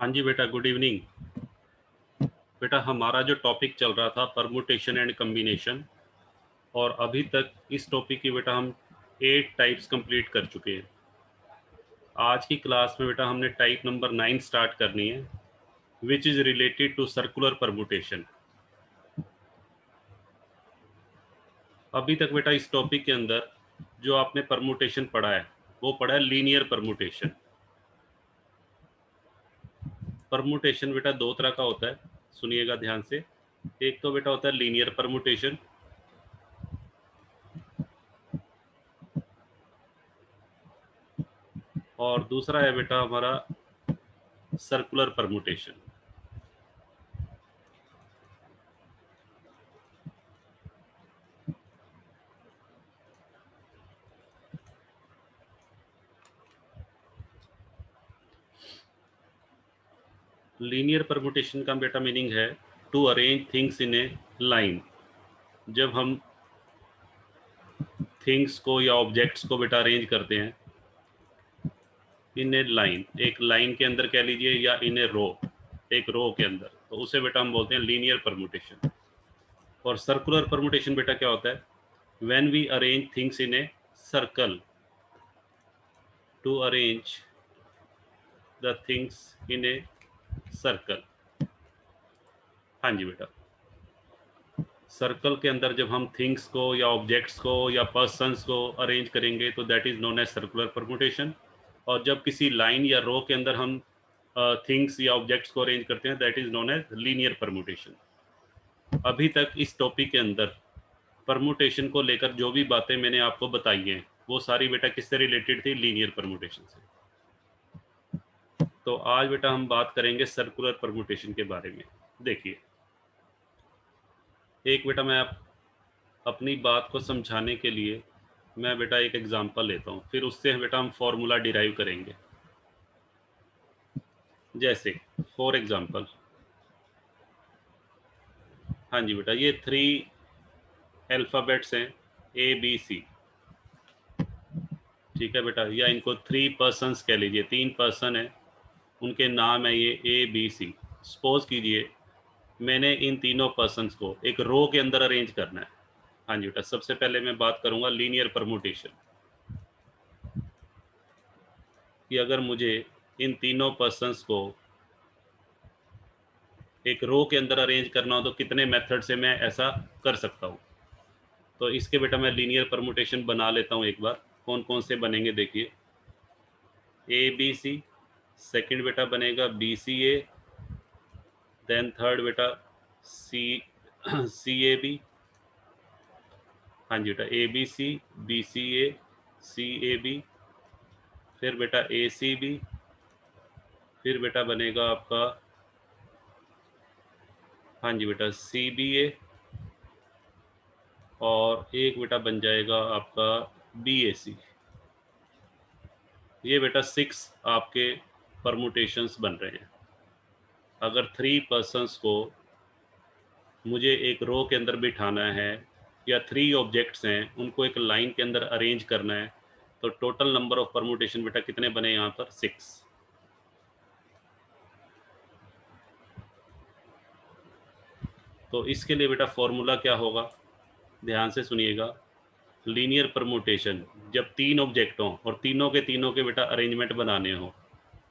हाँ जी बेटा, गुड इवनिंग। बेटा हमारा जो टॉपिक चल रहा था परमुटेशन एंड कम्बिनेशन, और अभी तक इस टॉपिक की बेटा हम 8 टाइप्स कंप्लीट कर चुके हैं। आज की क्लास में बेटा हमने टाइप नंबर 9 स्टार्ट करनी है, which is related to circular permutation. अभी तक बेटा इस टॉपिक के अंदर जो आपने परमुटेशन पढ़ा है वो पढ़ा है लीनियर परमुटेशन। परमुटेशन बेटा दो तरह का होता है, सुनिएगा ध्यान से। एक तो बेटा होता है लीनियर परमुटेशन, और दूसरा है बेटा हमारा सर्कुलर परमुटेशन। लीनियर परमुटेशन का बेटा मीनिंग है to arrange things in a line. जब हम थिंग्स को या ऑब्जेक्ट्स को बेटा अरेंज करते हैं इन ए लाइन, एक लाइन के अंदर कह लीजिए, या इन ए रो, एक रो के अंदर, तो उसे बेटा हम बोलते हैं लीनियर परमुटेशन। और सर्कुलर परमुटेशन बेटा क्या होता है? When we arrange things in a circle, to arrange the things in a circle. हाँ जी बेटा, सर्कल के अंदर जब हम थिंग्स को या ऑब्जेक्ट्स को या पर्सन्स को अरेंज करेंगे तो that is known as circular permutation. और जब किसी लाइन या रो के अंदर हम थिंग्स या ऑब्जेक्ट्स को अरेंज करते हैं that is known as linear permutation. अभी तक इस टॉपिक के अंदर परमुटेशन को लेकर जो भी बातें मैंने आपको बताई हैं वो सारी बेटा किससे रिलेटेड थी? लीनियर परमुटेशन से। तो आज बेटा हम बात करेंगे सर्कुलर परमुटेशन के बारे में। देखिए, एक बेटा मैं अपनी बात को समझाने के लिए मैं बेटा एक एग्जांपल लेता हूँ, फिर उससे बेटा हम फॉर्मूला डिराइव करेंगे। जैसे फॉर एग्जांपल, हाँ जी बेटा, ये 3 अल्फ़ाबेट्स हैं ABC, ठीक है बेटा, या इनको 3 पर्सन्स कह लीजिए, 3 पर्सन है, उनके नाम है ये ABC। सपोज कीजिए मैंने इन तीनों पर्सन्स को एक रो के अंदर अरेंज करना है। हाँ जी बेटा, सबसे पहले मैं बात करूंगा लीनियर परमुटेशन कि अगर मुझे इन तीनों पर्सन्स को एक रो के अंदर अरेंज करना हो तो कितने मेथड से मैं ऐसा कर सकता हूँ। तो इसके बेटा मैं लीनियर परमुटेशन बना लेता हूँ एक बार। कौन कौन से बनेंगे देखिए, ABC, सेकंड बेटा बनेगा BCA, देन थर्ड बेटा CAB। हाँ जी बेटा, ABC, BCA, CAB, फिर बेटा ACB, फिर बेटा बनेगा आपका, हाँ जी बेटा, CBA, और एक बेटा बन जाएगा आपका BAC। ये बेटा 6 आपके परमुटेशंस बन रहे हैं। अगर 3 पर्सन्स को मुझे एक रो के अंदर बिठाना है या 3 ऑब्जेक्ट्स हैं उनको एक लाइन के अंदर अरेंज करना है तो टोटल नंबर ऑफ परमुटेशन बेटा कितने बने यहाँ पर? 6। तो इसके लिए बेटा फॉर्मूला क्या होगा, ध्यान से सुनिएगा। लीनियर परमुटेशन, जब 3 ऑब्जेक्ट हों और तीनों के बेटा अरेंजमेंट बनाने हो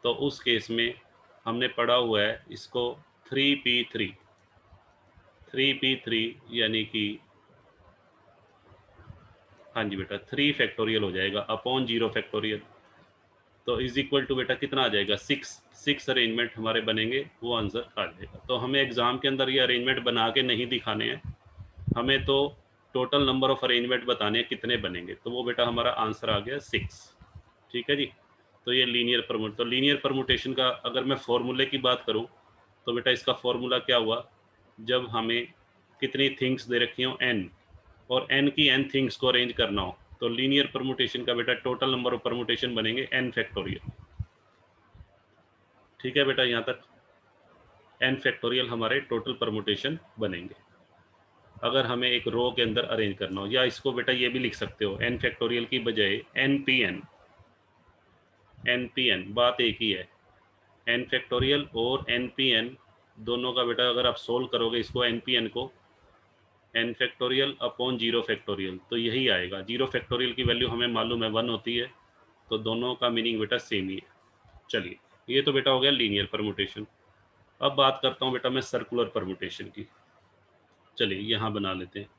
तो उस केस में हमने पढ़ा हुआ है इसको 3p3, 3p3 यानी कि, हाँ जी बेटा, 3 फैक्टोरियल हो जाएगा अपॉन 0 फैक्टोरियल, तो इज इक्वल टू बेटा कितना आ जाएगा? 6 अरेंजमेंट हमारे बनेंगे, वो आंसर आ जाएगा। तो हमें एग्जाम के अंदर ये अरेंजमेंट बना के नहीं दिखाने हैं, हमें तो टोटल नंबर ऑफ अरेंजमेंट बताने हैं कितने बनेंगे, तो वो बेटा हमारा आंसर आ गया 6। ठीक है जी। तो ये लीनियर परमुटेशन का अगर मैं फॉर्मूले की बात करूं तो बेटा इसका फॉर्मूला क्या हुआ, जब हमें कितनी थिंग्स दे रखी हो n, और n की n थिंग्स को अरेंज करना हो तो लीनियर परमुटेशन का बेटा टोटल नंबर ऑफ परमुटेशन बनेंगे n फैक्टोरियल। ठीक है बेटा, यहाँ तक n फैक्टोरियल हमारे टोटल परमुटेशन बनेंगे अगर हमें एक रो के अंदर अरेंज करना हो। या इसको बेटा ये भी लिख सकते हो n फैक्टोरियल की बजाय npn, बात एक ही है। n फैक्टोरियल और npn दोनों का बेटा अगर आप सोल्व करोगे इसको npn को n फैक्टोरियल अपॉन 0 फैक्टोरियल तो यही आएगा। 0 फैक्टोरियल की वैल्यू हमें मालूम है 1 होती है, तो दोनों का मीनिंग बेटा सेम ही है। चलिए ये तो बेटा हो गया लीनियर परमुटेशन। अब बात करता हूँ बेटा मैं सर्कुलर परमुटेशन की। चलिए यहाँ बना लेते हैं।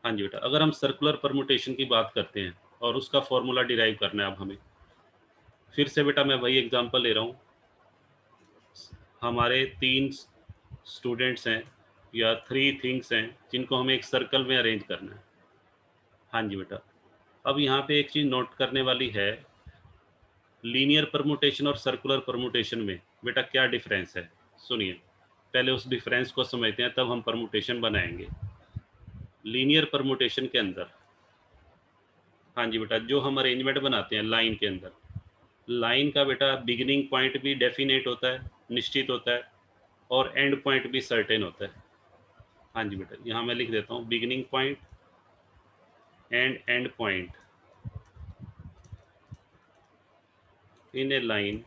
हाँ जी बेटा, अगर हम सर्कुलर परमुटेशन की बात करते हैं और उसका फॉर्मूला डिराइव करना है अब हमें, फिर से बेटा मैं वही एग्जांपल ले रहा हूँ। हमारे 3 स्टूडेंट्स हैं या 3 थिंग्स हैं जिनको हमें एक सर्कल में अरेंज करना है। हाँ जी बेटा, अब यहाँ पे एक चीज़ नोट करने वाली है, लीनियर परमुटेशन और सर्कुलर परमुटेशन में बेटा क्या डिफरेंस है। सुनिए, पहले उस डिफरेंस को समझते हैं तब हम परमुटेशन बनाएंगे। लीनियर परमुटेशन के अंदर, हाँ जी बेटा, जो हम अरेंजमेंट बनाते हैं लाइन के अंदर, लाइन का बेटा बिगिनिंग पॉइंट भी डेफिनेट होता है, निश्चित होता है, और एंड पॉइंट भी सर्टेन होता है। हाँ जी बेटा, यहाँ मैं लिख देता हूँ beginning point and end point in a line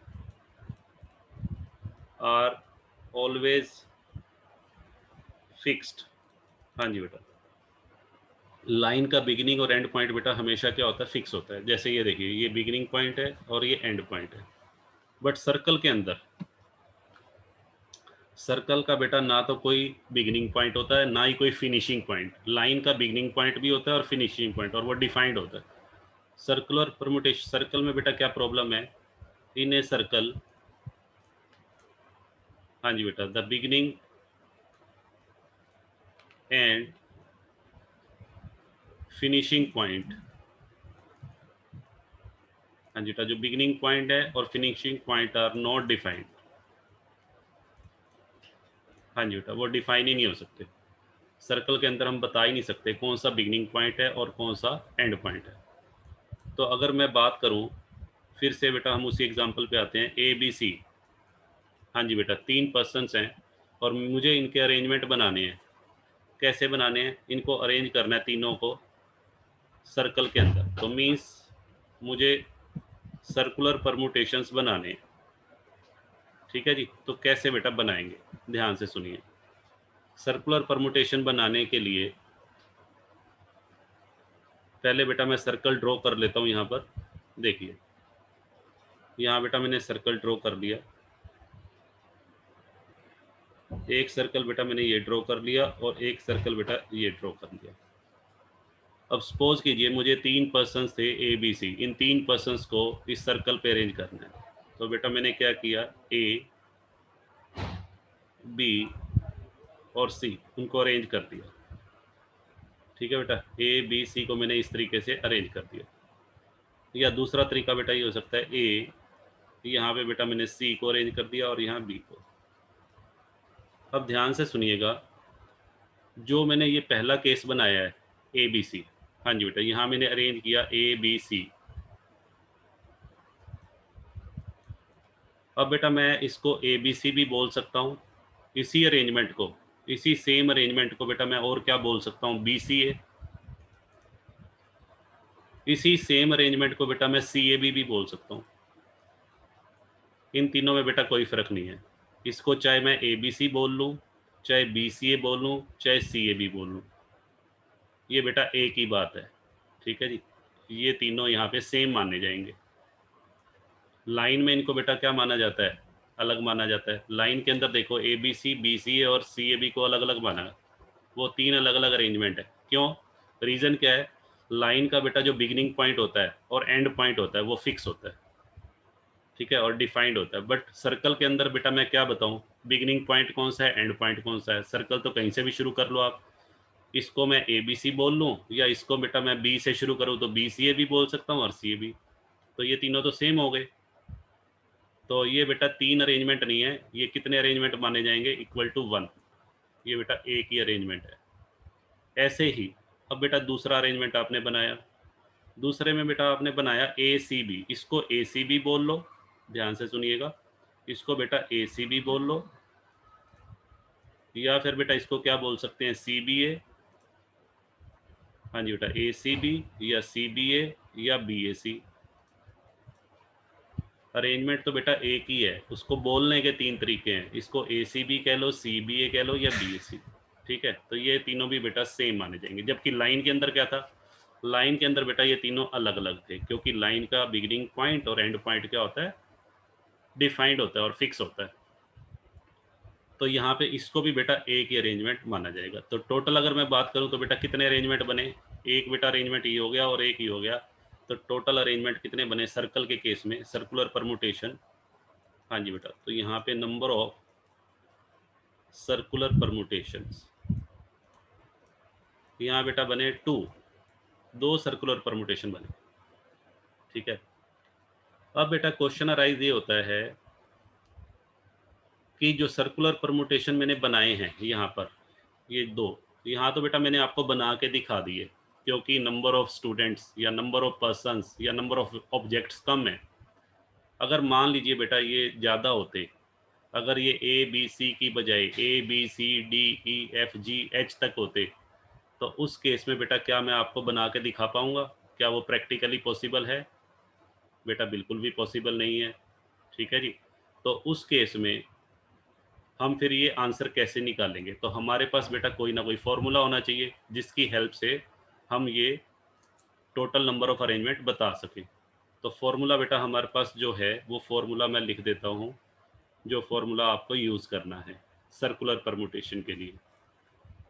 are always fixed. हाँ जी बेटा, लाइन का बिगिनिंग और एंड पॉइंट बेटा हमेशा क्या होता है, फिक्स होता है। जैसे ये देखिए, ये बिगिनिंग पॉइंट है और ये एंड पॉइंट है। बट सर्कल के अंदर, सर्कल का बेटा ना तो कोई बिगिनिंग पॉइंट होता है ना ही कोई फिनिशिंग पॉइंट। लाइन का बिगिनिंग पॉइंट भी होता है और फिनिशिंग पॉइंट, और वो डिफाइंड होता है। सर्कुलर परमुटेशन, सर्कल में बेटा क्या प्रॉब्लम है, इन ए सर्कल, हाँ जी बेटा, the beginning and finishing point, हाँ जी बेटा, जो बिगिनिंग पॉइंट है और finishing point are not defined. हाँ जी बेटा, वो डिफाइन ही नहीं हो सकते। सर्कल के अंदर हम बता ही नहीं सकते कौन सा बिगिनिंग पॉइंट है और कौन सा एंड पॉइंट है। तो अगर मैं बात करूं, फिर से बेटा हम उसी एग्जांपल पे आते हैं, ए बी सी। हाँ जी बेटा, 3 पर्सन्स हैं और मुझे इनके अरेंजमेंट बनाने हैं। कैसे बनाने हैं, इनको अरेंज करना है तीनों को सर्कल के अंदर। तो मीन्स मुझे सर्कुलर परमुटेशंस बनाने हैं। ठीक है जी, तो कैसे बेटा बनाएंगे, ध्यान से सुनिए। सर्कुलर परमुटेशन बनाने के लिए पहले बेटा मैं सर्कल ड्रॉ कर लेता हूँ। यहाँ पर देखिए, यहाँ बेटा मैंने सर्कल ड्रॉ कर लिया। एक सर्कल बेटा मैंने ये ड्रॉ कर लिया और एक सर्कल बेटा ये ड्रॉ कर लिया। अब सपोज कीजिए मुझे 3 पर्सन्स थे ए बी सी, इन 3 पर्सन्स को इस सर्कल पे अरेंज करना है। तो बेटा मैंने क्या किया, ए बी और सी उनको अरेंज कर दिया। ठीक है बेटा, ए बी सी को मैंने इस तरीके से अरेंज कर दिया। या दूसरा तरीका बेटा ये हो सकता है, ए, यहाँ पे बेटा मैंने सी को अरेंज कर दिया और यहाँ बी को। अब ध्यान से सुनिएगा, जो मैंने ये पहला केस बनाया है ए बी सी, हाँ जी बेटा, यहाँ मैंने अरेंज किया ए बी सी। अब बेटा मैं इसको ए बी सी भी बोल सकता हूँ, इसी अरेंजमेंट को, इसी सेम अरेंजमेंट को बेटा मैं और क्या बोल सकता हूँ, बी सी ए। इसी सेम अरेंजमेंट को बेटा मैं सी ए बी भी बोल सकता हूँ। इन तीनों में बेटा कोई फ़र्क नहीं है। इसको चाहे मैं ए बी सी बोल लूँ, चाहे बी सी ए बोल लूँ, चाहे सी ए बी बोल लूँ, ये बेटा एक ही बात है। ठीक है जी, ये तीनों यहाँ पे सेम माने जाएंगे। लाइन में इनको बेटा क्या माना जाता है, अलग माना जाता है। लाइन के अंदर देखो, ए बी सी, बी सी ए और सी ए बी को अलग अलग माना है। वो 3 अलग अलग अरेंजमेंट है। क्यों, रीज़न क्या है, लाइन का बेटा जो बिगिनिंग पॉइंट होता है और एंड पॉइंट होता है वो फिक्स होता है। ठीक है, और डिफाइंड होता है। बट सर्कल के अंदर बेटा मैं क्या बताऊं, बिगिनिंग पॉइंट कौन सा है, एंड पॉइंट कौन सा है। सर्कल तो कहीं से भी शुरू कर लो आप, इसको मैं ए बी सी बोल लूँ या इसको बेटा मैं बी से शुरू करूँ तो बी सी ए भी बोल सकता हूँ और सी ए बी, तो ये तीनों तो सेम हो गए। तो ये बेटा 3 अरेंजमेंट नहीं है, ये कितने अरेंजमेंट माने जाएंगे, इक्वल टू 1। ये बेटा एक ही अरेंजमेंट है। ऐसे ही अब बेटा दूसरा अरेंजमेंट आपने बनाया, दूसरे में बेटा आपने बनाया ए सी बी, इसको ए सी बी बोल लो, ध्यान से सुनिएगा, इसको बेटा ए सी बी बोल लो, या फिर बेटा इसको क्या बोल सकते हैं, सी बी ए। हाँ जी बेटा, ए सी बी या सी बी ए या बी ए सी। अरेंजमेंट तो बेटा एक ही है, उसको बोलने के तीन तरीके हैं, इसको ACB कह लो, CBA कह लो या BAC, ठीक है। तो ये तीनों भी बेटा सेम माने जाएंगे। जबकि लाइन के अंदर क्या था, लाइन के अंदर बेटा ये तीनों अलग अलग थे, क्योंकि लाइन का बिगिनिंग पॉइंट और एंड पॉइंट क्या होता है, डिफाइंड होता है और फिक्स होता है। तो यहाँ पे इसको भी बेटा एक ही अरेंजमेंट माना जाएगा। तो टोटल अगर मैं बात करूँ तो बेटा कितने अरेंजमेंट बने, एक बेटा अरेंजमेंट ये हो गया और एक ही हो गया। तो टोटल अरेंजमेंट कितने बने सर्कल के केस में, सर्कुलर परमुटेशन। हाँ जी बेटा, तो यहाँ पे नंबर ऑफ सर्कुलर परमुटेशंस यहाँ बेटा बने 2 सर्कुलर परमुटेशन बने, ठीक है। अब बेटा क्वेश्चन अराइज ये होता है कि जो सर्कुलर परमुटेशन मैंने बनाए हैं यहाँ पर, ये 2, यहाँ तो बेटा मैंने आपको बना के दिखा दिए, क्योंकि नंबर ऑफ स्टूडेंट्स या नंबर ऑफ पर्सन्स या नंबर ऑफ ऑब्जेक्ट्स कम है। अगर मान लीजिए बेटा ये ज़्यादा होते, अगर ये ABC की बजाय ABCDEFGH तक होते, तो उस केस में बेटा क्या मैं आपको बना के दिखा पाऊंगा? क्या वो प्रैक्टिकली पॉसिबल है? बेटा बिल्कुल भी पॉसिबल नहीं है, ठीक है जी। तो उस केस में हम फिर ये आंसर कैसे निकालेंगे? तो हमारे पास बेटा कोई ना कोई फॉर्मूला होना चाहिए जिसकी हेल्प से हम ये टोटल नंबर ऑफ अरेंजमेंट बता सकें। तो फॉर्मूला बेटा हमारे पास जो है वो फॉर्मूला मैं लिख देता हूँ, जो फॉर्मूला आपको यूज़ करना है सर्कुलर परमुटेशन के लिए।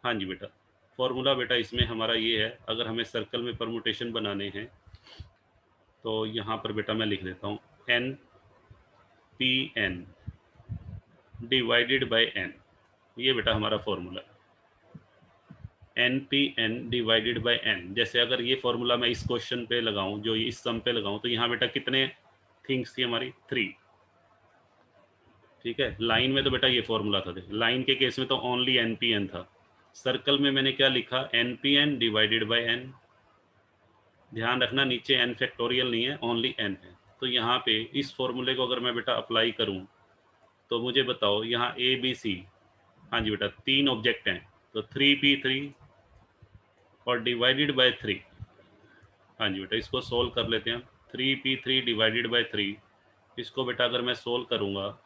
हाँ जी बेटा, फॉर्मूला बेटा इसमें हमारा ये है, अगर हमें सर्कल में परमुटेशन बनाने हैं तो यहाँ पर बेटा मैं लिख देता हूँ NPN डिवाइडेड बाय n, ये बेटा हमारा फॉर्मूला है NPN डिवाइडेड बाय n। जैसे अगर ये फॉर्मूला मैं इस क्वेश्चन पे लगाऊं, जो इस सम पे लगाऊं, तो यहाँ बेटा कितने थिंग्स थी हमारी, 3, ठीक है। लाइन में तो बेटा ये फॉर्मूला था, लाइन के केस में तो ओनली NPN था। सर्कल में मैंने क्या लिखा, NPN डिवाइडेड बाय n। ध्यान रखना नीचे n फैक्टोरियल नहीं है, ओनली n है। तो यहाँ पे इस फॉर्मूले को अगर मैं बेटा अप्लाई करूँ तो मुझे बताओ, यहाँ ABC, हाँ जी बेटा 3 ऑब्जेक्ट हैं, तो 3p3 और डिवाइडेड बाय 3। हाँ जी बेटा इसको सोल्व कर लेते हैं। 3p3 डिवाइडेड बाय 3, इसको बेटा अगर मैं सोल्व करूँगा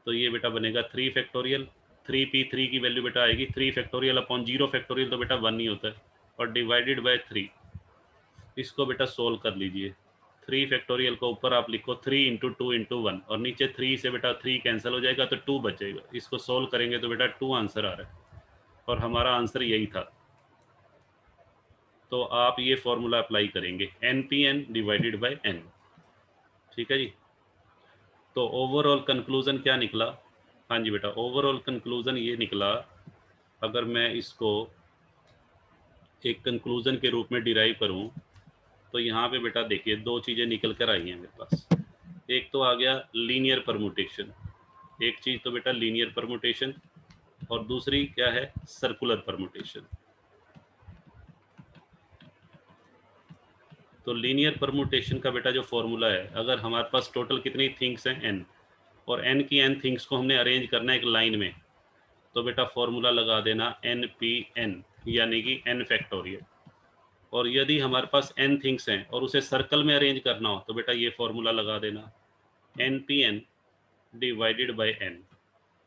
तो ये बेटा बनेगा 3 फैक्टोरियल। 3p3 की वैल्यू बेटा आएगी 3 फैक्टोरियल अपॉन 0 फैक्टोरियल, तो बेटा 1 ही होता है, और डिवाइडेड बाय 3। इसको बेटा सोल्व कर लीजिए। 3 फैक्टोरियल को ऊपर आप लिखो 3 इंटू 2 इंटू 1, और नीचे 3 से बेटा 3 कैंसिल हो जाएगा तो 2 बचेगा। इसको सोल्व करेंगे तो बेटा 2 आंसर आ रहा है, और हमारा आंसर यही था। तो आप ये फॉर्मूला अप्लाई करेंगे NPN डिवाइडेड बाय n, ठीक है जी। तो ओवरऑल कंक्लूजन क्या निकला? हाँ जी बेटा, ओवरऑल कंक्लूजन ये निकला, अगर मैं इसको एक कंक्लूजन के रूप में डिराइव करूं, तो यहाँ पे बेटा देखिए 2 चीज़ें निकल कर आई हैं मेरे पास। एक तो आ गया लीनियर परमुटेशन, एक चीज़ तो बेटा लीनियर परमुटेशन, और दूसरी क्या है, सर्कुलर परमुटेशन। तो लीनियर परमुटेशन का बेटा जो फॉर्मूला है, अगर हमारे पास टोटल कितनी थिंग्स हैं n, और n की n थिंग्स को हमने अरेंज करना है एक लाइन में, तो बेटा फॉर्मूला लगा देना NPN, यानी कि n फैक्टोरियल। और यदि हमारे पास n थिंग्स हैं और उसे सर्कल में अरेंज करना हो, तो बेटा ये फॉर्मूला लगा देना NPN डिवाइडेड बाय n।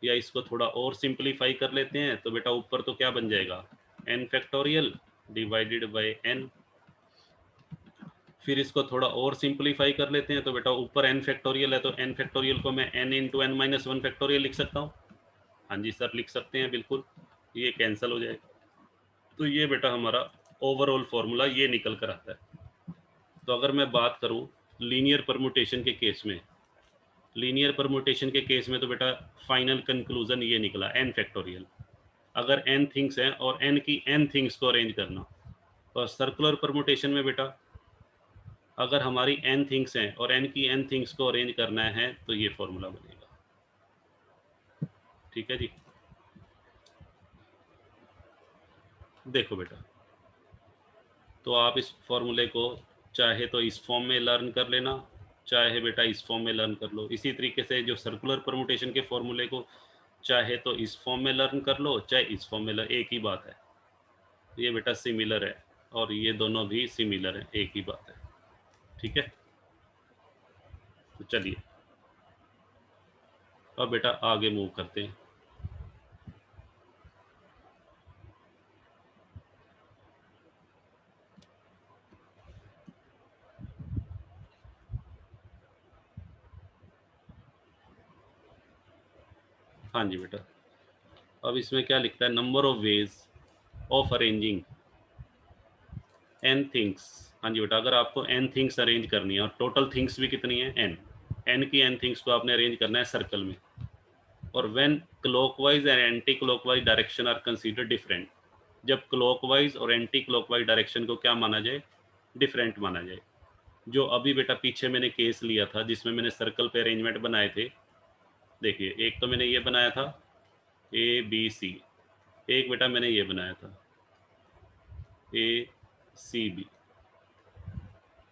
या इसको थोड़ा और सिंप्लीफाई कर लेते हैं, तो बेटा ऊपर तो क्या बन जाएगा, n factorial divided by n। फिर इसको थोड़ा और सिंप्लीफाई कर लेते हैं, तो बेटा ऊपर n फैक्टोरियल है, तो n फैक्टोरियल को मैं n into n minus 1 factorial लिख सकता हूँ। हाँ जी सर लिख सकते हैं बिल्कुल, ये कैंसिल हो जाएगा। तो ये बेटा हमारा ओवरऑल फॉर्मूला ये निकल कर आता है। तो अगर मैं बात करूँ लीनियर परमुटेशन के केस में, लीनियर परमुटेशन के केस में तो बेटा फाइनल कंक्लूजन ये निकला n फैक्टोरियल। अगर n थिंग्स हैं और n की n थिंग्स को अरेंज करना, और सर्कुलर परमुटेशन में बेटा अगर हमारी n थिंग्स हैं और n की n थिंग्स को अरेंज करना है, तो ये फॉर्मूला बनेगा, ठीक है जी। देखो बेटा, तो आप इस फॉर्मूले को चाहे तो इस फॉर्म में लर्न कर लेना, चाहे बेटा इस फॉर्म में लर्न कर लो। इसी तरीके से जो सर्कुलर परमुटेशन के फॉर्मूले को चाहे तो इस फॉर्म में लर्न कर लो, चाहे इस फॉर्म में लर्न, एक ही बात है, ये बेटा सिमिलर है, और ये दोनों भी सिमिलर हैं, एक ही बात है, ठीक है। तो चलिए अब बेटा आगे मूव करते हैं। हाँ जी बेटा, अब इसमें क्या लिखता है, number of ways of arranging n things. हाँ जी बेटा, अगर आपको एन थिंग्स अरेंज करनी है और टोटल थिंग्स भी कितनी है, एन, एन की एन थिंग्स को आपने अरेंज करना है सर्कल में, और when clockwise and anti clockwise direction are consider different, जब क्लॉकवाइज और एंटी क्लॉकवाइज डायरेक्शन को क्या माना जाए, डिफरेंट माना जाए। जो अभी बेटा पीछे मैंने केस लिया था जिसमें मैंने सर्कल पे अरेंजमेंट बनाए थे, देखिए एक तो मैंने ये बनाया था ए बी सी, एक बेटा मैंने ये बनाया था ए सी बी।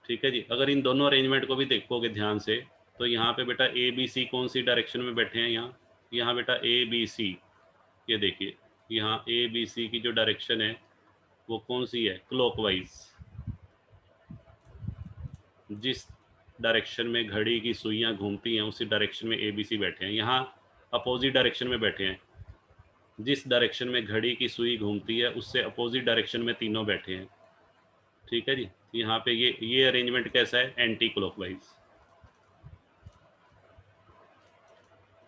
ठीक है जी, अगर इन दोनों अरेंजमेंट को भी देखोगे ध्यान से, तो यहाँ पे बेटा ए बी सी कौन सी डायरेक्शन में बैठे हैं, यहाँ यहाँ बेटा ए बी सी, ये देखिए यहाँ ए बी सी की जो डायरेक्शन है वो कौन सी है, क्लॉकवाइज। जिस डायरेक्शन में घड़ी की सुइयां घूमती हैं उसी डायरेक्शन में ए बी सी बैठे हैं, यहाँ अपोजिट डायरेक्शन में बैठे हैं। जिस डायरेक्शन में घड़ी की सुई घूमती है उससे अपोजिट डायरेक्शन में तीनों बैठे हैं। ठीक है जी, यहाँ पे ये अरेंजमेंट कैसा है, एंटी क्लॉकवाइज।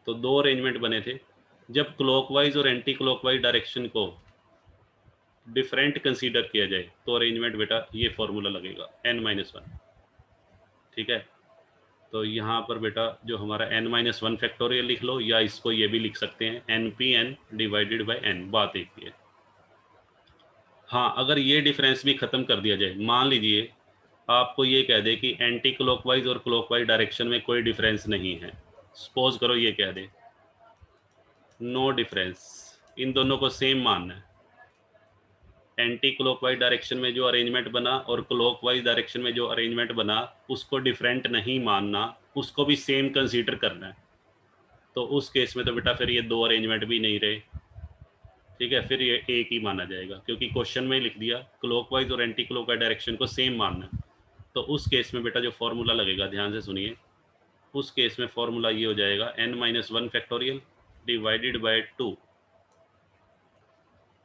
तो दो अरेंजमेंट बने थे। जब क्लॉकवाइज और एंटी क्लॉकवाइज डायरेक्शन को डिफरेंट कंसीडर किया जाए तो अरेंजमेंट बेटा ये फॉर्मूला लगेगा n-1। ठीक है, तो यहाँ पर बेटा जो हमारा n-1 फैक्टोरियल लिख लो, या इसको ये भी लिख सकते हैं npn डिवाइडेड बाय n, बात एक ही है। हाँ, अगर ये डिफरेंस भी ख़त्म कर दिया जाए, मान लीजिए आपको ये कह दे कि एंटी क्लॉकवाइज और क्लॉकवाइज डायरेक्शन में कोई डिफरेंस नहीं है, सपोज करो ये कह दे नो डिफरेंस, इन दोनों को सेम मानना है। एंटी क्लॉकवाइज डायरेक्शन में जो अरेंजमेंट बना और क्लॉकवाइज डायरेक्शन में जो अरेंजमेंट बना उसको डिफरेंट नहीं मानना, उसको भी सेम कंसीडर करना है। तो उस केस में तो बेटा फिर ये दो अरेंजमेंट भी नहीं रहे। ठीक है, फिर ये एक ही माना जाएगा क्योंकि क्वेश्चन में लिख दिया क्लॉकवाइज और एंटी क्लॉकवाइज डायरेक्शन को सेम मानना है। तो उस केस में बेटा जो फॉर्मूला लगेगा, ध्यान से सुनिए, उस केस में फॉर्मूला ये हो जाएगा n-1 फैक्टोरियल डिवाइडेड बाय 2।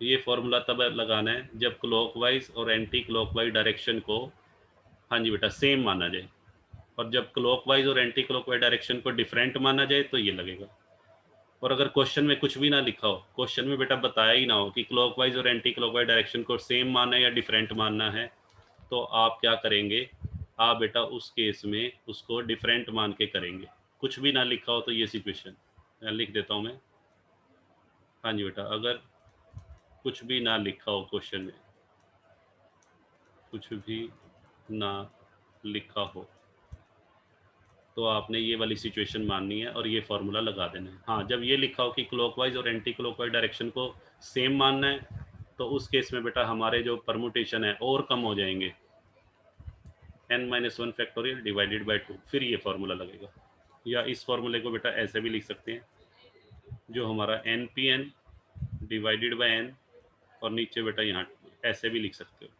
ये फॉर्मूला तब लगाना है जब क्लॉकवाइज और एंटी क्लॉकवाइज डायरेक्शन को, हाँ जी बेटा, सेम माना जाए, और जब क्लॉकवाइज और एंटी क्लॉकवाइज डायरेक्शन को डिफरेंट माना जाए तो ये लगेगा। और अगर क्वेश्चन में कुछ भी ना लिखा हो, क्वेश्चन में बेटा बताया ही ना हो कि क्लॉकवाइज और एंटी क्लॉकवाइज डायरेक्शन को सेम मानना है या डिफरेंट मानना है, तो आप क्या करेंगे, आप बेटा उस केस में उसको डिफरेंट मान के करेंगे। कुछ भी ना लिखा हो तो ये सिचुएशन लिख देता हूँ मैं। हाँ जी बेटा, अगर कुछ भी ना लिखा हो क्वेश्चन में, कुछ भी ना लिखा हो, तो आपने ये वाली सिचुएशन माननी है और ये फार्मूला लगा देना है। हाँ, जब ये लिखा हो कि क्लॉकवाइज और एंटी क्लॉकवाइज डायरेक्शन को सेम मानना है, तो उस केस में बेटा हमारे जो परमुटेशन है और कम हो जाएंगे, n-1 फैक्टोरियल डिवाइडेड बाय 2, फिर ये फार्मूला लगेगा। या इस फार्मूले को बेटा ऐसे भी लिख सकते हैं, जो हमारा npn डिवाइडेड बाय n, और नीचे बेटा यहाँ ऐसे भी लिख सकते हो,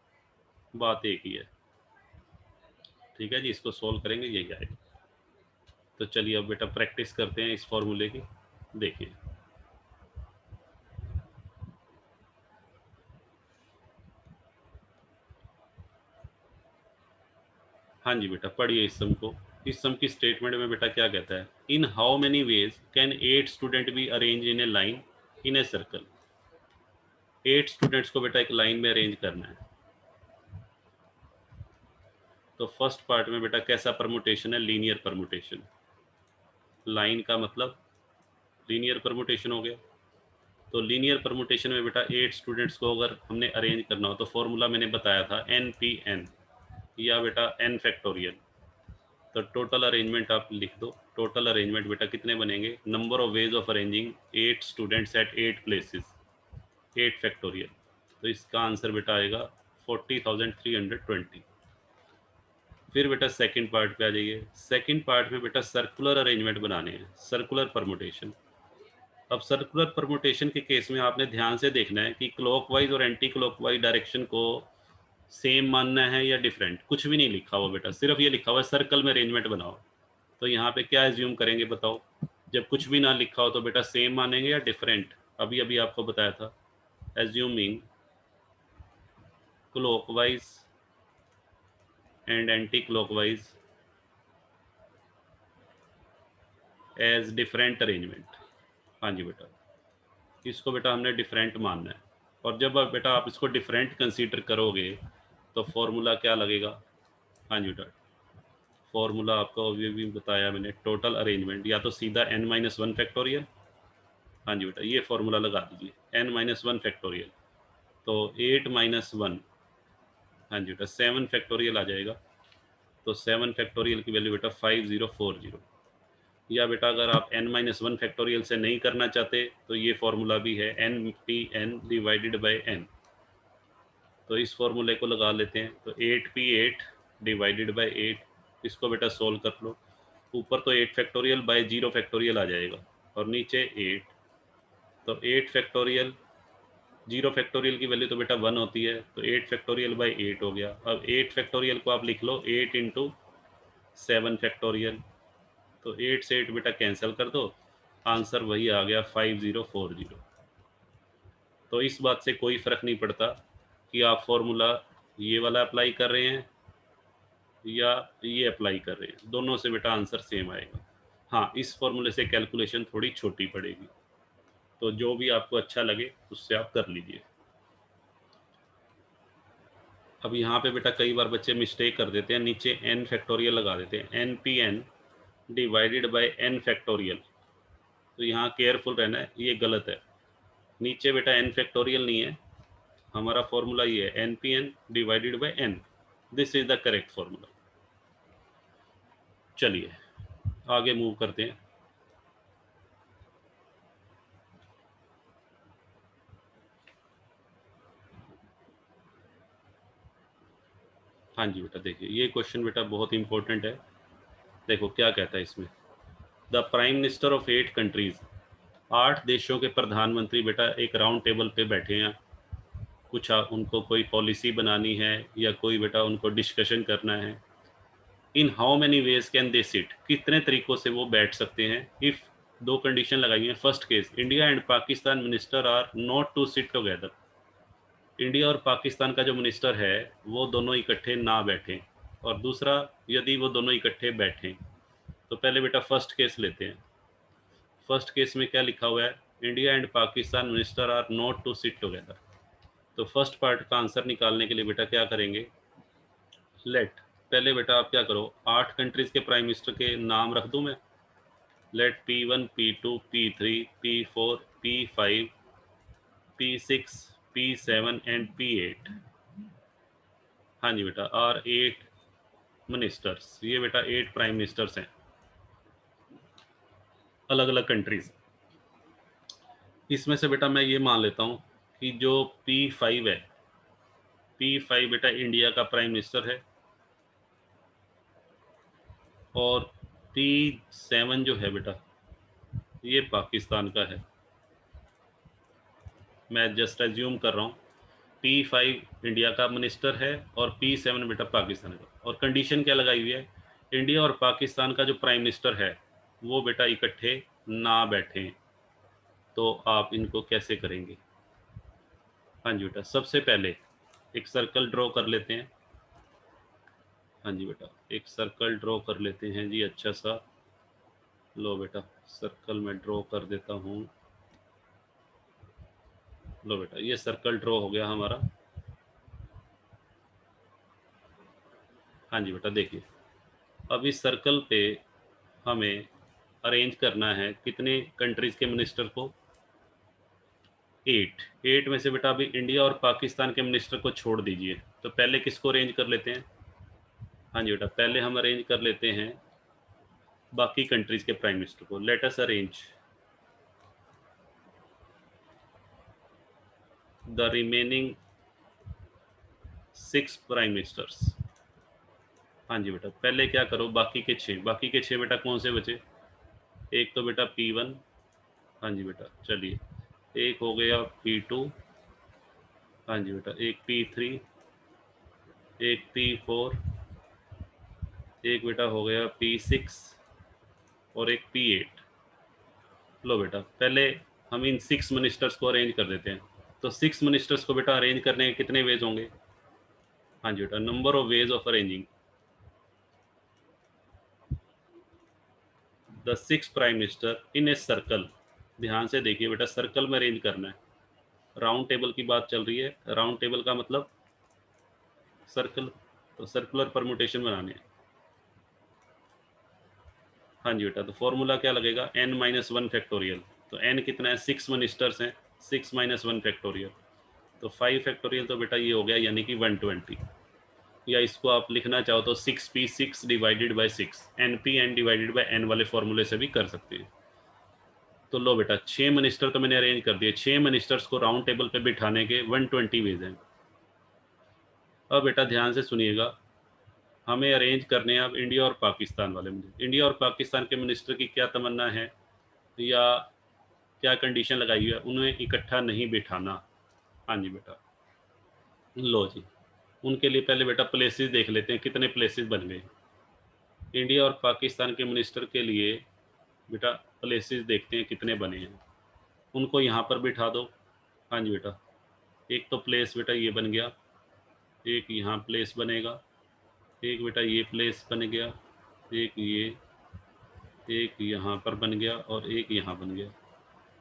बात एक ही है। ठीक है जी, इसको सोल्व करेंगे यही आएगा। तो चलिए अब बेटा प्रैक्टिस करते हैं इस फॉर्मूले की। देखिए, हाँ जी बेटा, पढ़िए इस सम को। इस सम की स्टेटमेंट में बेटा क्या कहता है, in how many ways can 8 student be arrange in a line in a circle. 8 students को बेटा एक लाइन में अरेंज करना है। तो फर्स्ट पार्ट में बेटा कैसा परमुटेशन है, लीनियर परमुटेशन। लाइन का मतलब लीनियर परमुटेशन हो गया। तो लीनियर परमुटेशन में बेटा 8 स्टूडेंट्स को अगर हमने अरेंज करना हो तो फॉर्मूला मैंने बताया था npn, या बेटा n फैक्टोरियल। तो टोटल अरेंजमेंट आप लिख दो। टोटल अरेंजमेंट बेटा कितने बनेंगे, number of ways of arranging 8 students at 8 places, 8 factorial. तो इसका आंसर बेटा आएगा 40,320। फिर बेटा सेकंड पार्ट पे आ जाइए। सेकंड पार्ट में बेटा सर्कुलर अरेंजमेंट बनाने हैं, सर्कुलर परमुटेशन। अब सर्कुलर परमुटेशन के केस में आपने ध्यान से देखना है कि क्लॉकवाइज और एंटी क्लॉकवाइज डायरेक्शन को सेम मानना है या डिफरेंट। कुछ भी नहीं लिखा हुआ बेटा, सिर्फ ये लिखा हुआ है सर्कल में अरेंजमेंट बनाओ। तो यहाँ पे क्या एज्यूम करेंगे बताओ, जब कुछ भी ना लिखा हो तो बेटा सेम मानेंगे या डिफरेंट? अभी अभी आपको बताया था, assuming clockwise and anti clockwise as different arrangement. हाँ जी बेटा, इसको बेटा हमने डिफरेंट मानना है। और जब बेटा आप इसको डिफरेंट कंसीडर करोगे तो फॉर्मूला क्या लगेगा? हाँ जी बेटा, फॉर्मूला आपको अभी भी बताया मैंने, टोटल अरेंजमेंट या तो सीधा n-1 फैक्टोरियल। हाँ जी बेटा, ये फॉर्मूला लगा दीजिए, n-1 फैक्टोरियल, तो 8-1, हाँ जी बेटा 7 फैक्टोरियल आ जाएगा। तो 7 फैक्टोरियल की वैल्यू बेटा 5040। या बेटा अगर आप n-1 फैक्टोरियल से नहीं करना चाहते तो ये फॉर्मूला भी है, n/n डिवाइडेड बाय n। तो इस फॉर्मूले को लगा लेते हैं, तो 8p8 डिवाइडेड बाय 8, इसको बेटा सोल्व कर लो। ऊपर तो 8 फैक्टोरियल बाय 0 फैक्टोरियल आ जाएगा और नीचे 8, तो 8 फैक्टोरियल, 0 फैक्टोरियल की वैल्यू तो बेटा 1 होती है, तो 8 फैक्टोरियल बाय 8 हो गया। अब 8 फैक्टोरियल को आप लिख लो 8 इंटू 7 फैक्टोरियल, तो 8 से 8 बेटा कैंसिल कर दो, आंसर वही आ गया 5040। तो इस बात से कोई फ़र्क नहीं पड़ता कि आप फॉर्मूला ये वाला अप्लाई कर रहे हैं या ये अप्लाई कर रहे हैं, दोनों से बेटा आंसर सेम आएगा। हाँ, इस फॉर्मूले से कैलकुलेशन थोड़ी छोटी पड़ेगी, तो जो भी आपको अच्छा लगे उससे आप कर लीजिए। अब यहाँ पे बेटा कई बार बच्चे मिस्टेक कर देते हैं, नीचे n फैक्टोरियल लगा देते हैं, n/n divided by n factorial. तो यहाँ केयरफुल रहना है, ये गलत है। नीचे बेटा n फैक्टोरियल नहीं है, हमारा फॉर्मूला ये है n/n divided by n। This is the correct formula. चलिए आगे मूव करते हैं। हाँ जी बेटा, देखिए ये क्वेश्चन बेटा बहुत इंपॉर्टेंट है। देखो क्या कहता है इसमें, the prime minister of 8 countries, 8 देशों के प्रधानमंत्री बेटा एक राउंड टेबल पे बैठे हैं। कुछ उनको कोई पॉलिसी बनानी है या कोई बेटा उनको डिस्कशन करना है। In how many ways can they sit, कितने तरीकों से वो बैठ सकते हैं। इफ़, दो कंडीशन लगाई हैं। First case, India and Pakistan minister are not to sit together, India और पाकिस्तान का जो मिनिस्टर है वो दोनों इकट्ठे ना बैठें। और दूसरा, यदि वो दोनों इकट्ठे बैठें, तो पहले बेटा फर्स्ट केस लेते हैं। फर्स्ट केस में क्या लिखा हुआ है, India and Pakistan minister are not to sit together. तो फर्स्ट पार्ट का आंसर निकालने के लिए बेटा क्या करेंगे, लेट, पहले बेटा आप क्या करो, 8 कंट्रीज के प्राइम मिनिस्टर के नाम रख दूं मैं। Let P1 P2 P3 P4 P5 P6 P7 and P8। हाँ जी बेटा, आर 8 मिनिस्टर्स, ये बेटा 8 प्राइम मिनिस्टर्स हैं, अलग अलग कंट्रीज। इसमें से बेटा मैं ये मान लेता हूँ कि जो P5 है, P5 बेटा इंडिया का प्राइम मिनिस्टर है, और P7 जो है बेटा ये पाकिस्तान का है। मैं जस्ट एज्यूम कर रहा हूँ, P5 इंडिया का मिनिस्टर है और P7 बेटा पाकिस्तान का। और कंडीशन क्या लगाई हुई है, इंडिया और पाकिस्तान का जो प्राइम मिनिस्टर है वो बेटा इकट्ठे ना बैठें। तो आप इनको कैसे करेंगे? हाँ जी बेटा, सबसे पहले एक सर्कल ड्रॉ कर लेते हैं। हाँ जी बेटा, एक सर्कल ड्रॉ कर लेते हैं जी, अच्छा सा। लो बेटा, सर्कल मैं ड्रॉ कर देता हूँ। लो बेटा, ये सर्कल ड्रॉ हो गया हमारा। हाँ जी बेटा, देखिए अब इस सर्कल पे हमें अरेंज करना है कितने कंट्रीज़ के मिनिस्टर को, 8। 8 में से बेटा अभी इंडिया और पाकिस्तान के मिनिस्टर को छोड़ दीजिए, तो पहले किसको अरेंज कर लेते हैं? हाँ जी बेटा, पहले हम अरेंज कर लेते हैं बाकी कंट्रीज़ के प्राइम मिनिस्टर को। Let us arrange the remaining 6 prime ministers. हाँ जी बेटा, पहले क्या करो, बाकी के 6, बाकी के 6 बेटा कौन से बचे? एक तो बेटा P1, हाँ जी बेटा चलिए, एक हो गया P2, हाँ जी बेटा एक P3, एक P4, एक बेटा हो गया P6 और एक P8। लो बेटा, पहले हम इन 6 मिनिस्टर्स को अरेंज कर देते हैं। तो 6 मिनिस्टर्स को बेटा अरेंज करने के कितने वेज होंगे? हाँ जी बेटा, number of ways of arranging the 6 prime minister in a circle. ध्यान से देखिए बेटा, सर्कल में अरेंज करना है। राउंड टेबल की बात चल रही है, राउंड टेबल का मतलब सर्कल, तो सर्कुलर परमुटेशन बनाने हैं। हाँ जी बेटा, तो फॉर्मूला क्या लगेगा? n-1 factorial. तो n कितना है? 6 मिनिस्टर्स हैं, 6-1 फैक्टोरियल। तो 5 फैक्टोरियल तो बेटा ये हो गया, यानी कि 120। या इसको आप लिखना चाहो तो 6p 6 divided by 6, np n divided by n वाले फॉर्मूले से भी कर सकते हैं। तो लो बेटा, 6 मिनिस्टर तो मैंने अरेंज कर दिए। 6 मिनिस्टर्स को राउंड टेबल पे बिठाने के 120 वेज हैं। अब बेटा ध्यान से सुनिएगा, हमें अरेंज करने हैं अब इंडिया और पाकिस्तान वाले मिनिस्टर। इंडिया और पाकिस्तान के मिनिस्टर की क्या तमन्ना है या क्या कंडीशन लगाई हुई है? उन्हें इकट्ठा नहीं बिठाना। हाँ जी बेटा, लो जी, उनके लिए पहले बेटा प्लेसेस देख लेते हैं, कितने प्लेसेस बन गए। इंडिया और पाकिस्तान के मिनिस्टर के लिए बेटा प्लेसेस देखते हैं कितने बने हैं। उनको यहाँ पर बिठा दो। हाँ जी बेटा, एक तो प्लेस बेटा ये बन गया, एक यहाँ प्लेस बनेगा, एक बेटा ये प्लेस बन गया, एक ये, एक यहाँ पर बन गया और एक यहाँ बन गया।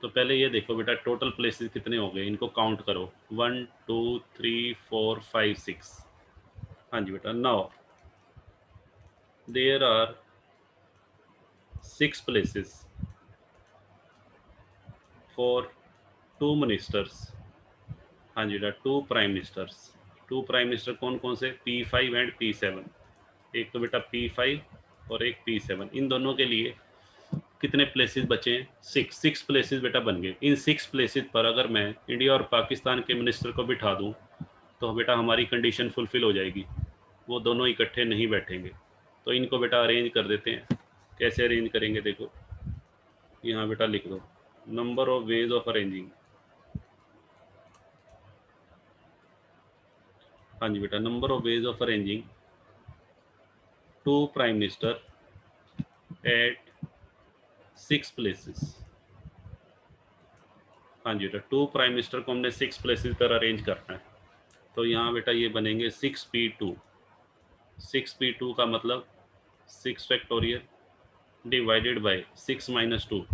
तो पहले ये देखो बेटा, टोटल प्लेसेस कितने हो गए, इनको काउंट करो। 1 2 3 4 5 6। हाँ जी बेटा, now there are 6 places for 2 ministers. हाँ जी बेटा, 2 प्राइम मिनिस्टर्स। 2 प्राइम मिनिस्टर कौन कौन से? P5 and P7। एक तो बेटा P5 और एक P7। इन दोनों के लिए कितने प्लेसेस बचे हैं? 6 प्लेसेस बेटा बन गए। इन 6 प्लेसेस पर अगर मैं इंडिया और पाकिस्तान के मिनिस्टर को बिठा दूं तो बेटा हमारी कंडीशन फुलफिल हो जाएगी, वो दोनों इकट्ठे नहीं बैठेंगे। तो इनको बेटा अरेंज कर देते हैं। कैसे अरेंज करेंगे देखो, यहाँ बेटा लिख दो, number of ways of arranging. हाँ जी बेटा, number of ways of arranging 2 prime minister eight 6 places. हाँ जी बेटा, 2 प्राइम मिनिस्टर को हमने 6 प्लेसेस पर अरेंज करना है। तो यहाँ बेटा ये बनेंगे 6p2। 6p2 का मतलब 6 फैक्टोरियल डिवाइडेड बाय 6-2।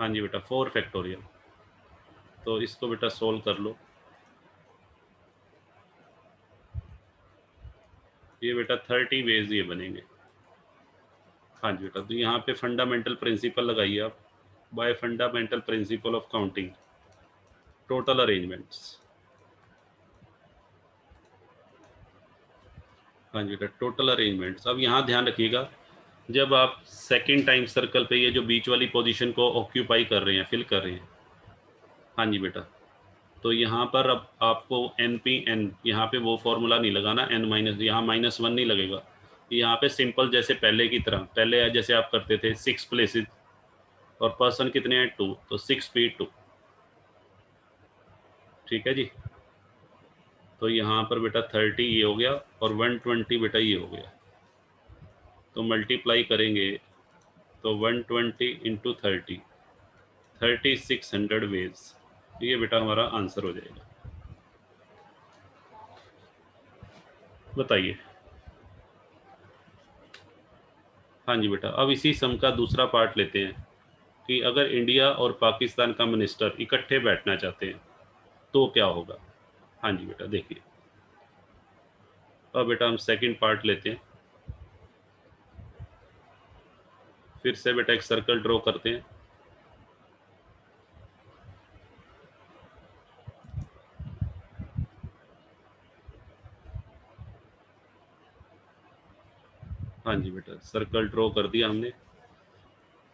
हाँ जी बेटा, 4 फैक्टोरियल। तो इसको बेटा सोल्व कर लो। ये बेटा 30 वेज ये बनेंगे। हाँ जी बेटा, तो यहाँ पे फंडामेंटल प्रिंसिपल लगाइए आप। Bye fundamental principle of counting total arrangements. हाँ जी बेटा, टोटल अरेंजमेंट्स। अब यहाँ ध्यान रखिएगा, जब आप सेकेंड टाइम सर्कल पे ये जो बीच वाली पोजीशन को ऑक्यूपाई कर रहे हैं, फिल कर रहे हैं, हाँ जी बेटा, तो यहाँ पर अब आपको NP-N, यहाँ पे वो फॉर्मूला नहीं लगाना, n-, यहाँ -1 नहीं लगेगा। यहाँ पे सिंपल जैसे पहले की तरह, पहले जैसे आप करते थे 6 प्लेसेस और पर्सन कितने हैं? 2, तो 6p2। ठीक है जी। तो यहाँ पर बेटा 30 ये हो गया और 120 बेटा ये हो गया। तो मल्टीप्लाई करेंगे तो 120 इंटू 30, 3600 वेज। ये बेटा हमारा आंसर हो जाएगा। बताइए। हाँ जी बेटा, अब इसी सम का दूसरा पार्ट लेते हैं कि अगर इंडिया और पाकिस्तान का मिनिस्टर इकट्ठे बैठना चाहते हैं तो क्या होगा। हाँ जी बेटा, देखिए। अब बेटा हम सेकंड पार्ट लेते हैं। फिर से बेटा एक सर्कल ड्रॉ करते हैं। हाँ जी बेटा, सर्कल ड्रॉ कर दिया हमने।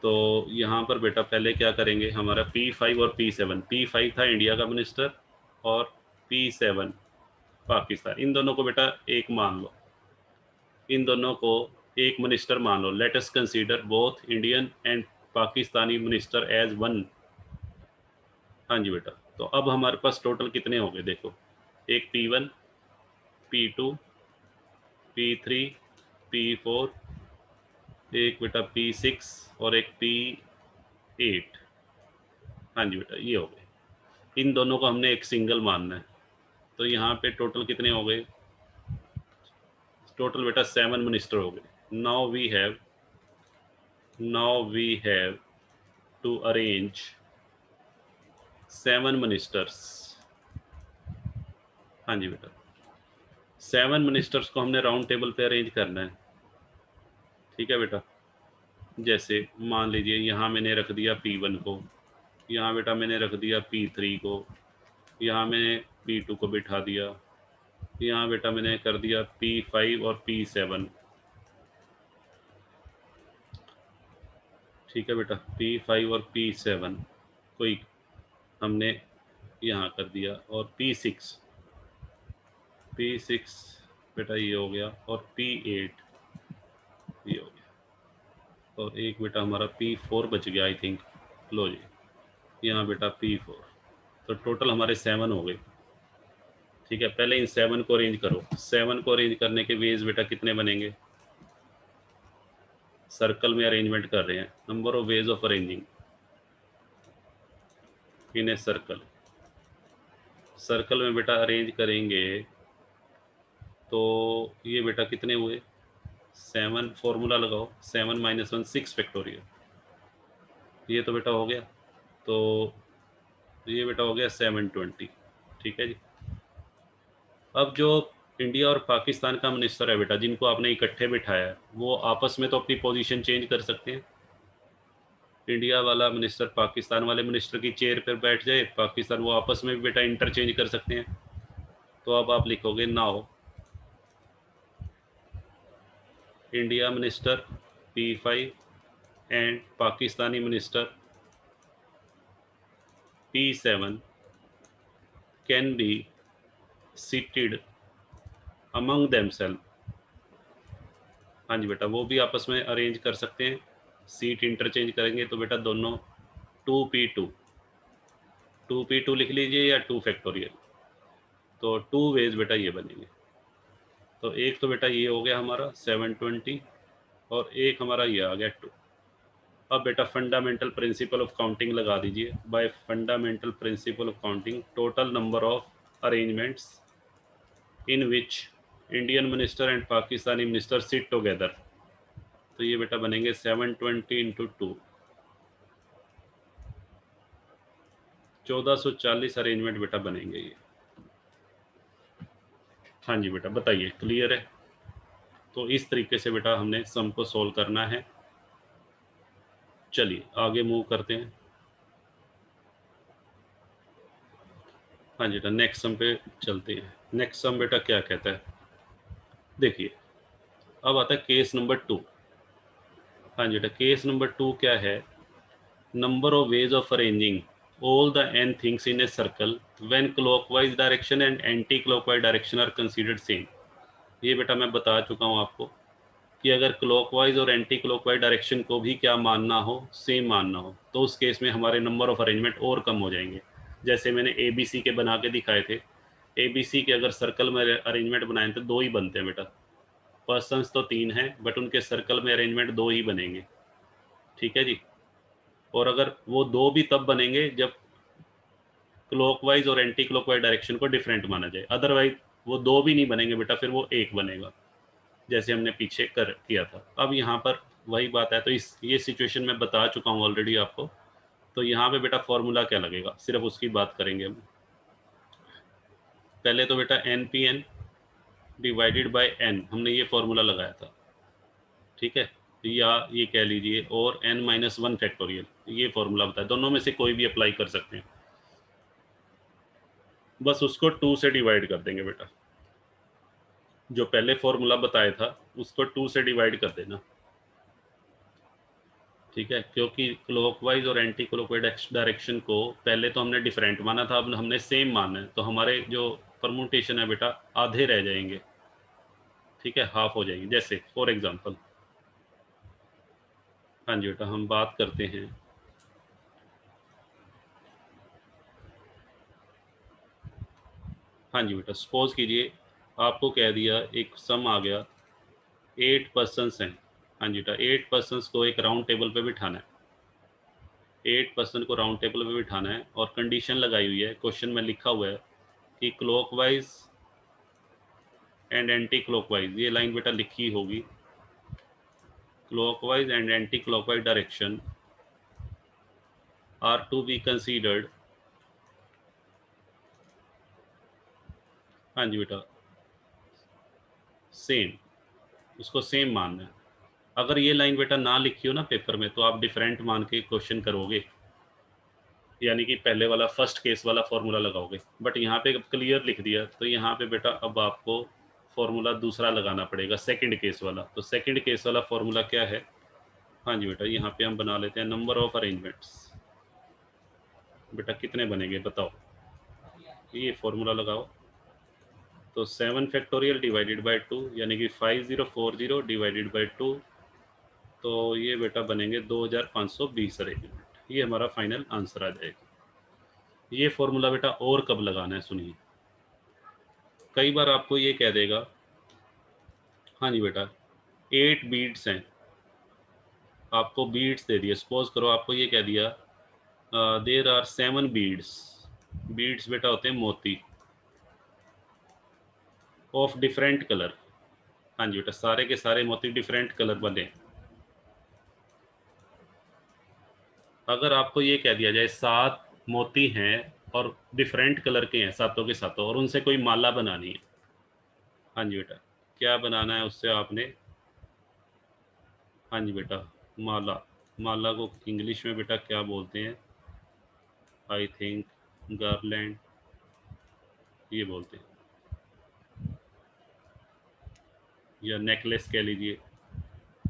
तो यहाँ पर बेटा पहले क्या करेंगे, हमारा P5 और P7। P5 था इंडिया का मिनिस्टर और P7 पाकिस्तान। इन दोनों को बेटा एक मान लो, इन दोनों को एक मिनिस्टर मान लो। Let us consider both Indian and Pakistani minister as one. हाँ जी बेटा, तो अब हमारे पास टोटल कितने हो गए देखो, एक P1, P2, P3, P4, एक बेटा P6 और एक P7। 8। हाँ जी बेटा, ये हो गए। इन दोनों को हमने एक सिंगल मानना है, तो यहाँ पे टोटल कितने हो गए? टोटल बेटा 7 मिनिस्टर हो गए। Now we have to arrange 7 ministers. हाँ जी बेटा, 7 मिनिस्टर्स को हमने राउंड टेबल पे अरेंज करना है। ठीक है बेटा, जैसे मान लीजिए यहाँ मैंने रख दिया P1 को, यहाँ बेटा मैंने रख दिया P3 को, यहाँ मैंने P2 को बिठा दिया, यहाँ बेटा मैंने कर दिया P5 और P7। ठीक है बेटा, P5 और P7 कोई हमने यहाँ कर दिया, और P6 बेटा ये हो गया, और P8 ये हो गया, और एक बेटा हमारा P4 बच गया आई थिंक। लो जी, यहाँ बेटा P4। तो टोटल हमारे 7 हो गए। ठीक है, पहले इन 7 को अरेंज करो। 7 को अरेंज करने के वेज बेटा कितने बनेंगे? सर्कल में अरेंजमेंट कर रहे हैं, number of ways of arranging in a circle. Circle में बेटा अरेंज करेंगे तो ये बेटा कितने हुए? 7, फॉर्मूला लगाओ, 7 - 1 6 फैक्टोरियल। ये तो बेटा हो गया, तो ये बेटा हो गया 720। ठीक है जी। अब जो इंडिया और पाकिस्तान का मिनिस्टर है बेटा, जिनको आपने इकट्ठे बिठाया है, वो आपस में तो अपनी पोजीशन चेंज कर सकते हैं। इंडिया वाला मिनिस्टर पाकिस्तान वाले मिनिस्टर की चेयर पर बैठ जाए, पाकिस्तान, वो आपस में भी बेटा इंटरचेंज कर सकते हैं। तो अब आप लिखोगे now India minister P5 and Pakistani minister P7 can be seated among themself. हाँ जी बेटा, वो भी आपस में अरेंज कर सकते हैं, सीट इंटरचेंज करेंगे तो बेटा दोनों 2P2 लिख लीजिए या 2 फैक्टोरियल। तो 2 वेज बेटा ये बनेंगे। तो एक तो बेटा ये हो गया हमारा 720, और एक हमारा ये आ गया 2। अब बेटा फंडामेंटल प्रिंसिपल ऑफ काउंटिंग लगा दीजिए। Bye fundamental principle of counting, total number of arrangements in which Indian minister and Pakistani minister seat together. तो ये बेटा बनेंगे 720 × 2, 1440 अरेंजमेंट बेटा बनेंगे ये। हाँ जी बेटा, बताइए क्लियर है? तो इस तरीके से बेटा हमने सम को सोल्व करना है। चलिए आगे मूव करते हैं। हाँ जी बेटा, नेक्स्ट सम पे चलते हैं। नेक्स्ट सम बेटा क्या कहता है, देखिए अब आता है केस नंबर 2। हाँ जी बेटा, केस नंबर 2 क्या है? Number of ways of arranging all the n things in a circle when clockwise direction and anti clockwise direction are considered same। ये बेटा मैं बता चुका हूँ आपको कि अगर क्लॉकवाइज और एंटी क्लॉकवाइज डायरेक्शन को भी क्या मानना हो, सेम मानना हो, तो उस केस में हमारे नंबर ऑफ अरेंजमेंट और कम हो जाएंगे। जैसे मैंने ABC के बना के दिखाए थे। ABC के अगर सर्कल में अरेंजमेंट बनाए तो 2 ही बनते हैं बेटा। पर्सन्स तो 3 हैं, बट उनके सर्कल में अरेंजमेंट 2 ही बनेंगे। ठीक है जी। और अगर वो 2 भी तब बनेंगे जब क्लॉकवाइज और एंटी क्लॉकवाइज डायरेक्शन को डिफरेंट माना जाए, अदरवाइज वो 2 भी नहीं बनेंगे बेटा, फिर वो 1 बनेगा, जैसे हमने पीछे किया था। अब यहाँ पर वही बात है, तो ये सिचुएशन मैं बता चुका हूँ ऑलरेडी आपको। तो यहाँ पे बेटा फॉर्मूला क्या लगेगा, सिर्फ उसकी बात करेंगे हम। पहले तो बेटा NPN डिवाइडेड बाय n, हमने ये फॉर्मूला लगाया था। ठीक है, या ये कह लीजिए और n-1 फैक्टोरियल, ये फॉर्मूला बताया, दोनों में से कोई भी अप्लाई कर सकते हैं। बस उसको 2 से डिवाइड कर देंगे बेटा, जो पहले फॉर्मूला बताया था उसको 2 से डिवाइड कर देना। ठीक है, क्योंकि क्लॉकवाइज और एंटी क्लॉकवाइज डायरेक्शन को पहले तो हमने डिफरेंट माना था, अब हमने सेम माना है, तो हमारे जो परमुटेशन है बेटा आधे रह जाएंगे। ठीक है, हाफ हो जाएगी। जैसे फॉर एग्जांपल, हाँ जी बेटा हम बात करते हैं। हाँ जी बेटा, सपोज कीजिए आपको कह दिया, एक सम आ गया 8 पर्सन्स हैं। हाँ जी बेटा, 8 पर्सन्स को एक राउंड टेबल पे बिठाना है। 8 पर्सन को राउंड टेबल में बिठाना है और कंडीशन लगाई हुई है, क्वेश्चन में लिखा हुआ है कि क्लॉकवाइज एंड एंटी क्लॉकवाइज, ये लाइन बेटा लिखी होगी, clockwise and anti clockwise direction are to be considered, हाँ जी बेटा, सेम, उसको सेम मानना है। अगर ये लाइन बेटा ना लिखी हो ना पेपर में तो आप डिफरेंट मान के क्वेश्चन करोगे, यानी कि पहले वाला फर्स्ट केस वाला फॉर्मूला लगाओगे, बट यहाँ पे क्लियर लिख दिया तो यहाँ पे बेटा अब आपको फॉर्मूला दूसरा लगाना पड़ेगा, सेकंड केस वाला। तो सेकंड केस वाला फॉर्मूला क्या है, हाँ जी बेटा, यहाँ पे हम बना लेते हैं नंबर ऑफ अरेंजमेंट्स। बेटा कितने बनेंगे बताओ, ये फॉर्मूला लगाओ। तो 7 फैक्टोरियल डिवाइडेड बाई 2 यानी कि 5040 डिवाइडेड बाई 2, तो ये बेटा बनेंगे 2520 अरेंजमेंट, ये हमारा फाइनल आंसर आ जाएगा। ये फॉर्मूला बेटा और कब लगाना है सुनिए, कई बार आपको ये कह देगा, हाँ जी बेटा 8 बीड्स हैं, आपको बीड्स दे दिए, सपोज करो आपको ये कह दिया देयर आर 7 बीड्स, बीड्स बेटा होते हैं मोती, ऑफ डिफरेंट कलर, हाँ जी बेटा सारे के सारे मोती डिफरेंट कलर वाले। अगर आपको ये कह दिया जाए 7 मोती हैं और डिफरेंट कलर के हैं सातों के सातों, और उनसे कोई माला बनानी है, हाँ जी बेटा क्या बनाना है उससे आपने, हाँ जी बेटा माला, माला को इंग्लिश में बेटा क्या बोलते हैं, आई थिंक गार्लैंड ये बोलते हैं, या नेकलेस कह लीजिए,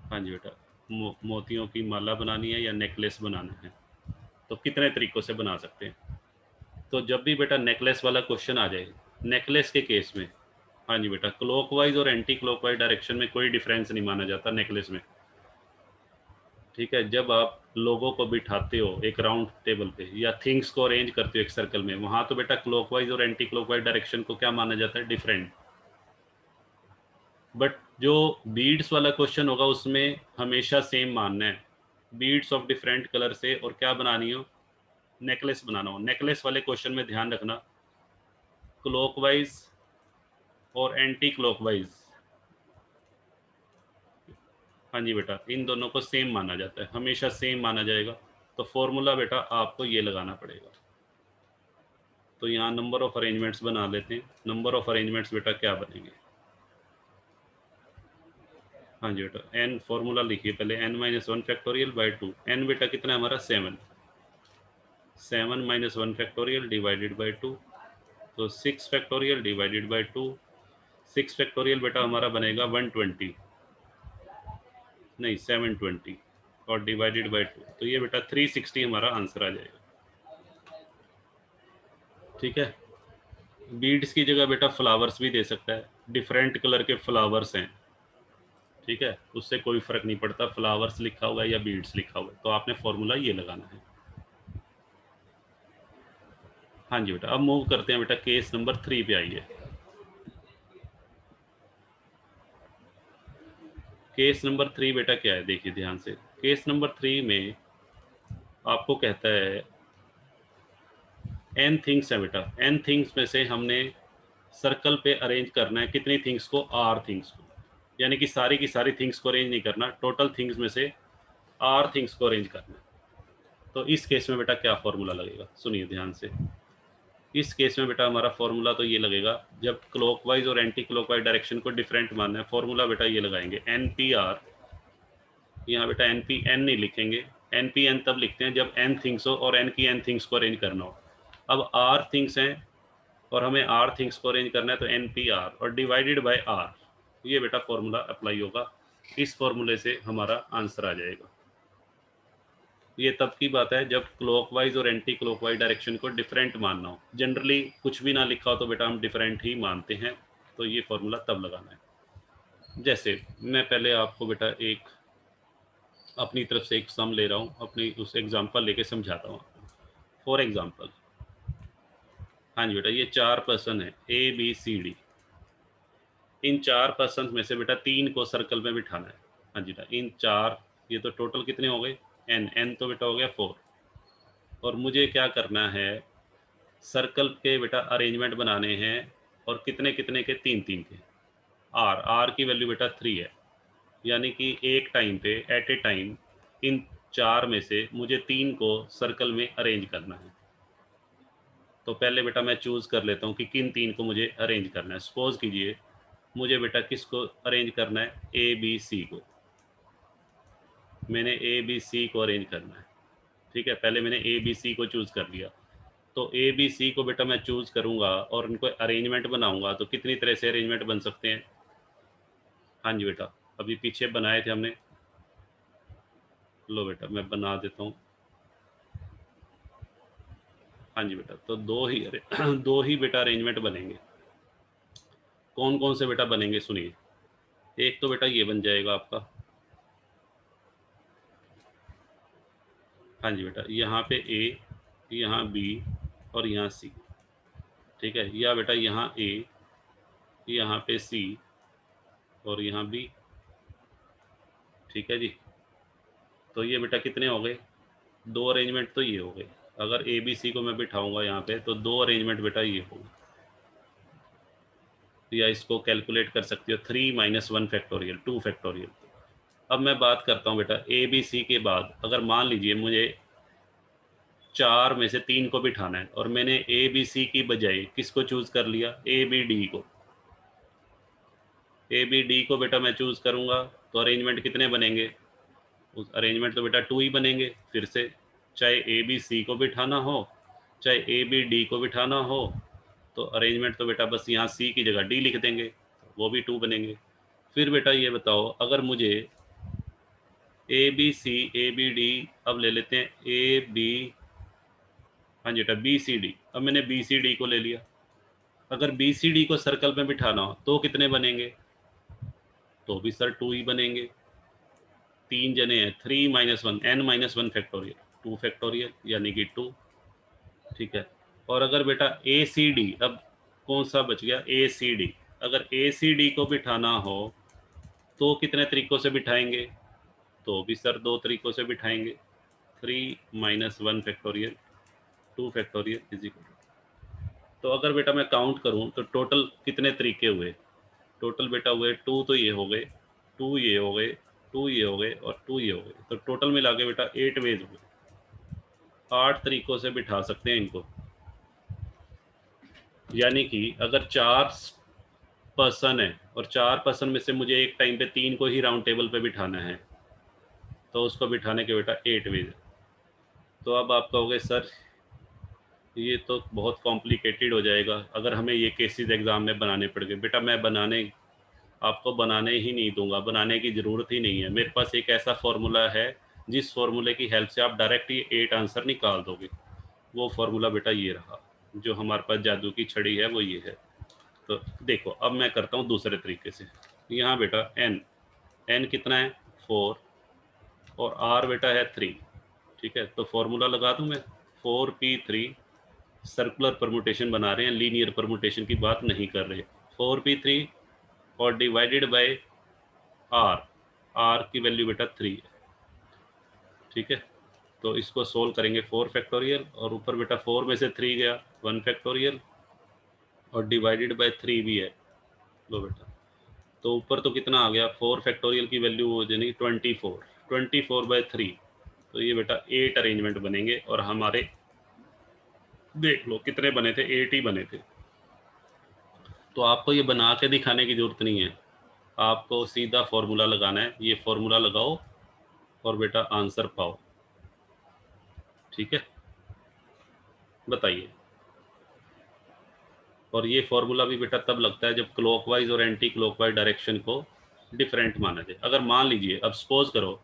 हाँ जी बेटा मोतियों की माला बनानी है या नेकलेस बनाना है, तो कितने तरीक़ों से बना सकते हैं। तो जब भी बेटा नेकलेस वाला क्वेश्चन आ जाए, नेकलेस के केस में, हाँ जी बेटा क्लॉकवाइज और एंटी क्लॉकवाइज डायरेक्शन में कोई डिफरेंस नहीं माना जाता नेकलेस में, ठीक है। जब आप लोगों को बिठाते हो एक राउंड टेबल पे या थिंग्स को अरेंज करते हो एक सर्कल में, वहां तो बेटा क्लॉकवाइज और एंटी क्लॉकवाइज डायरेक्शन को क्या माना जाता है, डिफरेंट। बट जो बीड्स वाला क्वेश्चन होगा उसमें हमेशा सेम मानना है, बीड्स ऑफ डिफरेंट कलर से, और क्या बनानी हो, नेकलेस बनाना हो। नेकलेस वाले क्वेश्चन में ध्यान रखना क्लॉकवाइज और एंटी क्लॉकवाइज, हाँ जी बेटा इन दोनों को सेम माना जाता है, हमेशा सेम माना जाएगा। तो फॉर्मूला बेटा आपको ये लगाना पड़ेगा। तो यहाँ नंबर ऑफ अरेंजमेंट्स बना लेते हैं। नंबर ऑफ अरेंजमेंट्स बेटा क्या बनेंगे, हाँ जी बेटा n फॉर्मूला लिखिए पहले, n-1 फैक्टोरियल बाई 2, n बेटा कितना है हमारा 7, 7 - 1 फैक्टोरियल डिवाइडेड बाई 2, तो 6 फैक्टोरियल डिवाइडेड बाई 2, 6 फैक्टोरियल बेटा हमारा बनेगा 120, नहीं 720 और डिवाइडेड बाई 2, तो ये बेटा 360 हमारा आंसर आ जाएगा, ठीक है। बीड्स की जगह बेटा फ्लावर्स भी दे सकता है, डिफरेंट कलर के फ्लावर्स हैं, ठीक है, उससे कोई फर्क नहीं पड़ता फ्लावर्स लिखा हुआ है या बीड्स लिखा हुआ है, तो आपने फॉर्मूला ये लगाना है। हाँ जी बेटा अब मूव करते हैं बेटा केस नंबर 3 पे आइए। केस नंबर 3 बेटा क्या है, देखिए ध्यान से। केस नंबर 3 में आपको कहता है n थिंग्स है बेटा, n थिंग्स में से हमने सर्कल पे अरेंज करना है कितनी थिंग्स को, r थिंग्स को, यानी कि सारी की सारी थिंग्स को अरेंज नहीं करना, टोटल थिंग्स में से r थिंग्स को अरेंज करना है। तो इस केस में बेटा क्या फॉर्मूला लगेगा, सुनिए ध्यान से। इस केस में बेटा हमारा फॉर्मूला तो ये लगेगा, जब क्लॉकवाइज और एंटी क्लॉकवाइज डायरेक्शन को डिफरेंट मानना है, फॉर्मूला बेटा ये लगाएंगे NPR, यहाँ बेटा NPN नहीं लिखेंगे, NPN तब लिखते हैं जब n थिंग्स हो और n की n थिंग्स को अरेंज करना हो। अब r थिंग्स हैं और हमें r थिंग्स को अरेंज करना है, तो NPR और डिवाइडेड बाय r, ये बेटा फॉर्मूला अप्लाई होगा। इस फॉर्मूले से हमारा आंसर आ जाएगा। ये तब की बात है जब क्लॉकवाइज और एंटी क्लॉकवाइज डायरेक्शन को डिफरेंट मानना हो। जनरली कुछ भी ना लिखा हो तो बेटा हम डिफरेंट ही मानते हैं, तो ये फॉर्मूला तब लगाना है। जैसे मैं पहले आपको बेटा एक अपनी तरफ से एक सम ले रहा हूँ, अपनी उस एग्जांपल लेके समझाता हूँ। फॉर एग्जांपल, हाँ जी बेटा ये 4 पर्सन है ABCD, इन 4 पर्सन में से बेटा 3 को सर्कल में बिठाना है। हाँ जी बेटा इन 4, ये तो टोटल कितने हो गए n, n तो बेटा हो गया 4, और मुझे क्या करना है, सर्कल के बेटा अरेंजमेंट बनाने हैं, और कितने कितने के, 3 3 के। आर की वैल्यू बेटा 3 है, यानी कि एक टाइम पे एट ए टाइम इन 4 में से मुझे 3 को सर्कल में अरेंज करना है। तो पहले बेटा मैं चूज़ कर लेता हूँ कि किन 3 को मुझे अरेंज करना है। सपोज कीजिए मुझे बेटा किसको अरेंज करना है, ए बी सी को। मैंने ए बी सी को अरेंज करना है, ठीक है। पहले मैंने ए बी सी को चूज़ कर लिया, तो ए बी सी को बेटा मैं चूज़ करूँगा और उनको अरेंजमेंट बनाऊँगा। तो कितनी तरह से अरेंजमेंट बन सकते हैं? हाँ जी बेटा, अभी पीछे बनाए थे हमने। लो बेटा मैं बना देता हूँ। हाँ जी बेटा, तो दो ही बेटा अरेंजमेंट बनेंगे। कौन कौन से बेटा बनेंगे सुनिए। एक तो बेटा ये बन जाएगा आपका, हाँ जी बेटा, यहाँ पे ए, यहाँ बी और यहाँ सी, ठीक है। या बेटा यहाँ ए, यहाँ पे सी और यहाँ बी, ठीक है जी। तो ये बेटा कितने हो गए, 2 अरेंजमेंट तो ये हो गए। अगर ए बी सी को मैं बिठाऊंगा यहाँ पे तो 2 अरेंजमेंट बेटा ये होगा। या इसको कैलकुलेट कर सकते हो 3 - 1 फैक्टोरियल, 2 फैक्टोरियल। अब मैं बात करता हूँ बेटा ए बी सी के बाद, अगर मान लीजिए मुझे 4 में से 3 को बिठाना है और मैंने ए बी सी की बजाय किसको चूज़ कर लिया, ए बी डी को। ए बी डी को बेटा मैं चूज़ करूँगा तो अरेंजमेंट कितने बनेंगे, उस अरेंजमेंट तो बेटा 2 ही बनेंगे फिर से। चाहे ए बी सी को बिठाना हो, चाहे ए बी डी को बिठाना हो, तो अरेंजमेंट तो बेटा बस यहाँ सी की जगह डी लिख देंगे, वो भी 2 बनेंगे। फिर बेटा ये बताओ, अगर मुझे A B C A B D, अब ले लेते हैं ए बी, हाँ जी बेटा बी सी डी। अब मैंने बी सी डी को ले लिया, अगर बी सी डी को सर्कल में बिठाना हो तो कितने बनेंगे, तो भी सर 2 ही बनेंगे। 3 जने हैं, 3 - 1 n - 1 फैक्टोरियल, 2 फैक्टोरियल यानी कि 2, ठीक है। और अगर बेटा ए सी डी, अब कौन सा बच गया, ए सी डी। अगर ए सी डी को बिठाना हो तो कितने तरीकों से बिठाएंगे, तो भी सर 2 तरीकों से बिठाएंगे। 3 - 1 फैक्टोरियल, 2 फैक्टोरियल इज इक्वल। तो अगर बेटा मैं काउंट करूं तो टोटल कितने तरीके हुए, टोटल बेटा हुए 2, तो ये हो गए 2, ये हो गए 2, ये हो गए और 2 ये हो गए। तो टोटल मिला के बेटा 8 वेज हुए, 8 तरीकों से बिठा सकते हैं इनको। यानी कि अगर 4 पर्सन है और 4 पर्सन में से मुझे एक टाइम पे 3 को ही राउंड टेबल पे बिठाना है, तो उसको बिठाने के बेटा 8 वेज। तो अब आप कहोगे सर ये तो बहुत कॉम्प्लिकेटेड हो जाएगा अगर हमें ये केसेस एग्ज़ाम में बनाने पड़ गए। बेटा मैं बनाने, आपको बनाने ही नहीं दूंगा, बनाने की ज़रूरत ही नहीं है। मेरे पास एक ऐसा फार्मूला है जिस फार्मूले की हेल्प से आप डायरेक्ट ये 8 आंसर निकाल दोगे। वो फार्मूला बेटा ये रहा, जो हमारे पास जादू की छड़ी है वो ये है। तो देखो अब मैं करता हूँ दूसरे तरीके से। यहाँ बेटा एन कितना है, 4, और आर बेटा है 3, ठीक है। तो फार्मूला लगा दूँ मैं, 4p3। सर्कुलर परमुटेशन बना रहे हैं, लीनियर परमुटेशन की बात नहीं कर रहे। 4p3 और डिवाइडेड बाय आर की वैल्यू बेटा 3 है, ठीक है। तो इसको सोल्व करेंगे 4 फैक्टोरियल, और ऊपर बेटा 4 में से 3 गया 1 फैक्टोरियल, और डिवाइडेड बाय 3 भी है। लो बेटा, तो ऊपर तो कितना आ गया, 4 फैक्टोरियल की वैल्यू हो जाएगी 24, 24/3। तो ये बेटा 8 अरेंजमेंट बनेंगे, और हमारे देख लो कितने बने थे, 8 ही बने थे। तो आपको ये बना के दिखाने की ज़रूरत नहीं है, आपको सीधा फार्मूला लगाना है। ये फार्मूला लगाओ और बेटा आंसर पाओ, ठीक है। बताइए। और ये फार्मूला भी बेटा तब लगता है जब क्लॉकवाइज और एंटी क्लॉकवाइज डायरेक्शन को डिफरेंट माना जाए। अगर मान लीजिए, अब सपोज करो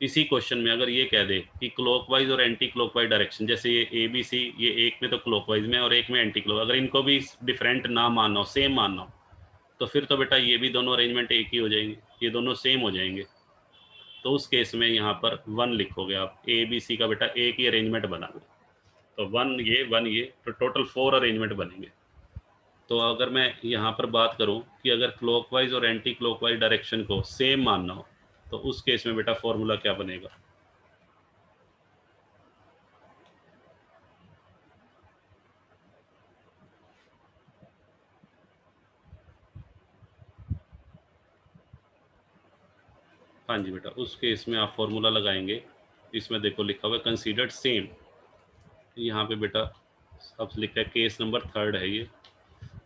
इसी क्वेश्चन में अगर ये कह दे कि क्लॉकवाइज और एंटी क्लॉकवाइज डायरेक्शन, जैसे ये ए बी सी, ये एक में तो क्लॉकवाइज में और एक में एंटी क्लॉक, अगर इनको भी डिफरेंट ना मानना हो, सेम मानना हो, तो फिर तो बेटा ये भी दोनों अरेंजमेंट एक ही हो जाएंगे, ये दोनों सेम हो जाएंगे। तो उस केस में यहाँ पर 1 लिखोगे आप, ए बी सी का बेटा एक ही अरेंजमेंट बना लो। तो 1 ये, तो टोटल 4 अरेंजमेंट बनेंगे। तो अगर मैं यहाँ पर बात करूँ कि अगर क्लॉकवाइज और एंटी क्लॉकवाइज डायरेक्शन को सेम मानना हो, तो उस केस में बेटा फॉर्मूला क्या बनेगा। हाँ जी बेटा, उस केस में आप फॉर्मूला लगाएंगे। इसमें देखो लिखा हुआ है कंसीडर्ड सेम, यहाँ पे बेटा अब लिखा है केस नंबर 3 है ये,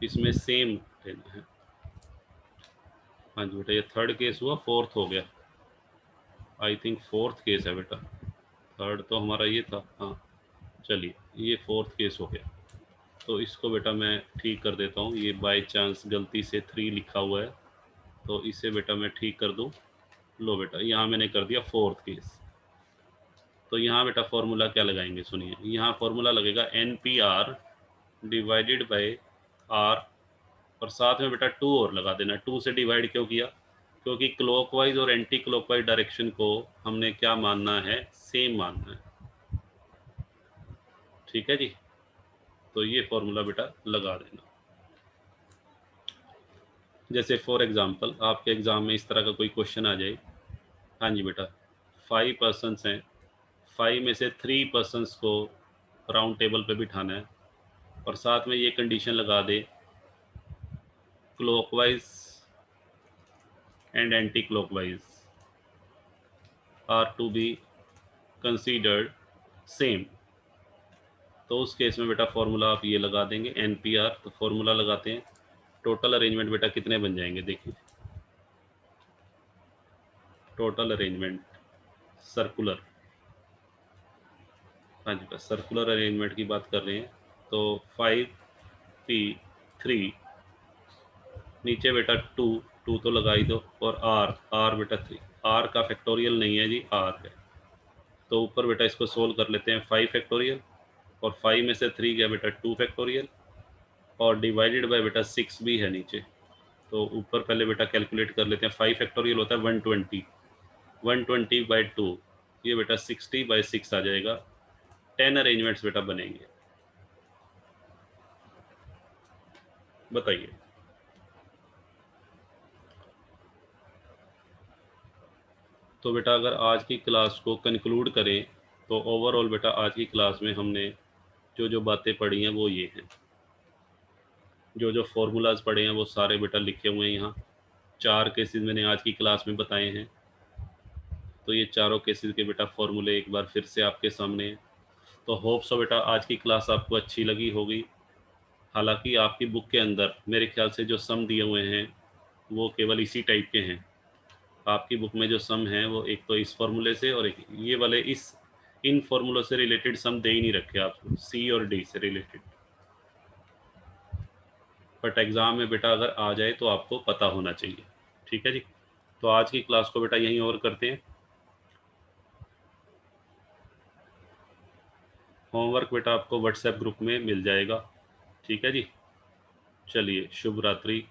इसमें सेम लेना है। हाँ जी बेटा, ये 3rd केस हुआ, 4th हो गया, आई थिंक 4th केस है बेटा, 3rd तो हमारा ये था। हाँ चलिए, ये 4th केस हो गया। तो इसको बेटा मैं ठीक कर देता हूँ, ये बाय चांस गलती से 3 लिखा हुआ है, तो इसे बेटा मैं ठीक कर दूँ। लो बेटा, यहाँ मैंने कर दिया 4th केस। तो यहाँ बेटा फॉर्मूला क्या लगाएंगे, सुनिए, यहाँ फॉर्मूला लगेगा NPR डिवाइडेड बाय R, और साथ में बेटा 2 और लगा देना। 2 से डिवाइड क्यों किया, क्योंकि क्लॉकवाइज और एंटी क्लॉकवाइज डायरेक्शन को हमने क्या मानना है, सेम मानना है। ठीक है जी, तो ये फॉर्मूला बेटा लगा देना। जैसे फॉर एग्जांपल आपके एग्जाम में इस तरह का कोई क्वेश्चन आ जाए। हाँ जी बेटा, 5 पर्सन्स हैं, 5 में से 3 पर्सन्स को राउंड टेबल पे बिठाना है, और साथ में ये कंडीशन लगा दे clockwise and anti clockwise are to be considered same. तो उस केस में बेटा फॉर्मूला आप ये लगा देंगे NPR। तो फॉर्मूला लगाते हैं, टोटल अरेंजमेंट बेटा कितने बन जाएंगे, देखिए टोटल अरेंजमेंट सर्कुलर। हाँ जी बस सर्कुलर अरेंजमेंट की बात कर रहे हैं। तो 5P3, नीचे बेटा 2, 2 तो लगा ही दो, और R बेटा 3, R का फैक्टोरियल नहीं है जी, R है। तो ऊपर बेटा इसको सोल्व कर लेते हैं, 5 फैक्टोरियल, और 5 में से 3 गया बेटा 2 फैक्टोरियल, और डिवाइडेड बाय बेटा 6 भी है नीचे। तो ऊपर पहले बेटा कैलकुलेट कर लेते हैं, 5 फैक्टोरियल होता है 120, 120/2, ये बेटा 60/6 आ जाएगा। 10 अरेंजमेंट्स बेटा बनेंगे, बताइए। तो बेटा अगर आज की क्लास को कंक्लूड करें, तो ओवरऑल बेटा आज की क्लास में हमने जो जो बातें पढ़ी हैं वो ये हैं, जो जो फॉर्मूलाज पढ़े हैं वो सारे बेटा लिखे हुए हैं यहाँ। 4 केसेस मैंने आज की क्लास में बताए हैं, तो ये चारों केसेस के बेटा फॉर्मूले एक बार फिर से आपके सामने हैं। तो होप सो बेटा आज की क्लास आपको अच्छी लगी होगी। हालांकि आपकी बुक के अंदर मेरे ख्याल से जो सम दिए हुए हैं वो केवल इसी टाइप के हैं। आपकी बुक में जो सम हैं वो एक तो इस फॉर्मूले से, और एक ये वाले इस इन फॉर्मूलों से रिलेटेड सम दे ही नहीं रखे आपको, C और D से रिलेटेड। बट एग्ज़ाम में बेटा अगर आ जाए तो आपको पता होना चाहिए। ठीक है जी, तो आज की क्लास को बेटा यहीं और करते हैं। होमवर्क बेटा आपको व्हाट्सएप ग्रुप में मिल जाएगा। ठीक है जी, चलिए शुभ रात्रि।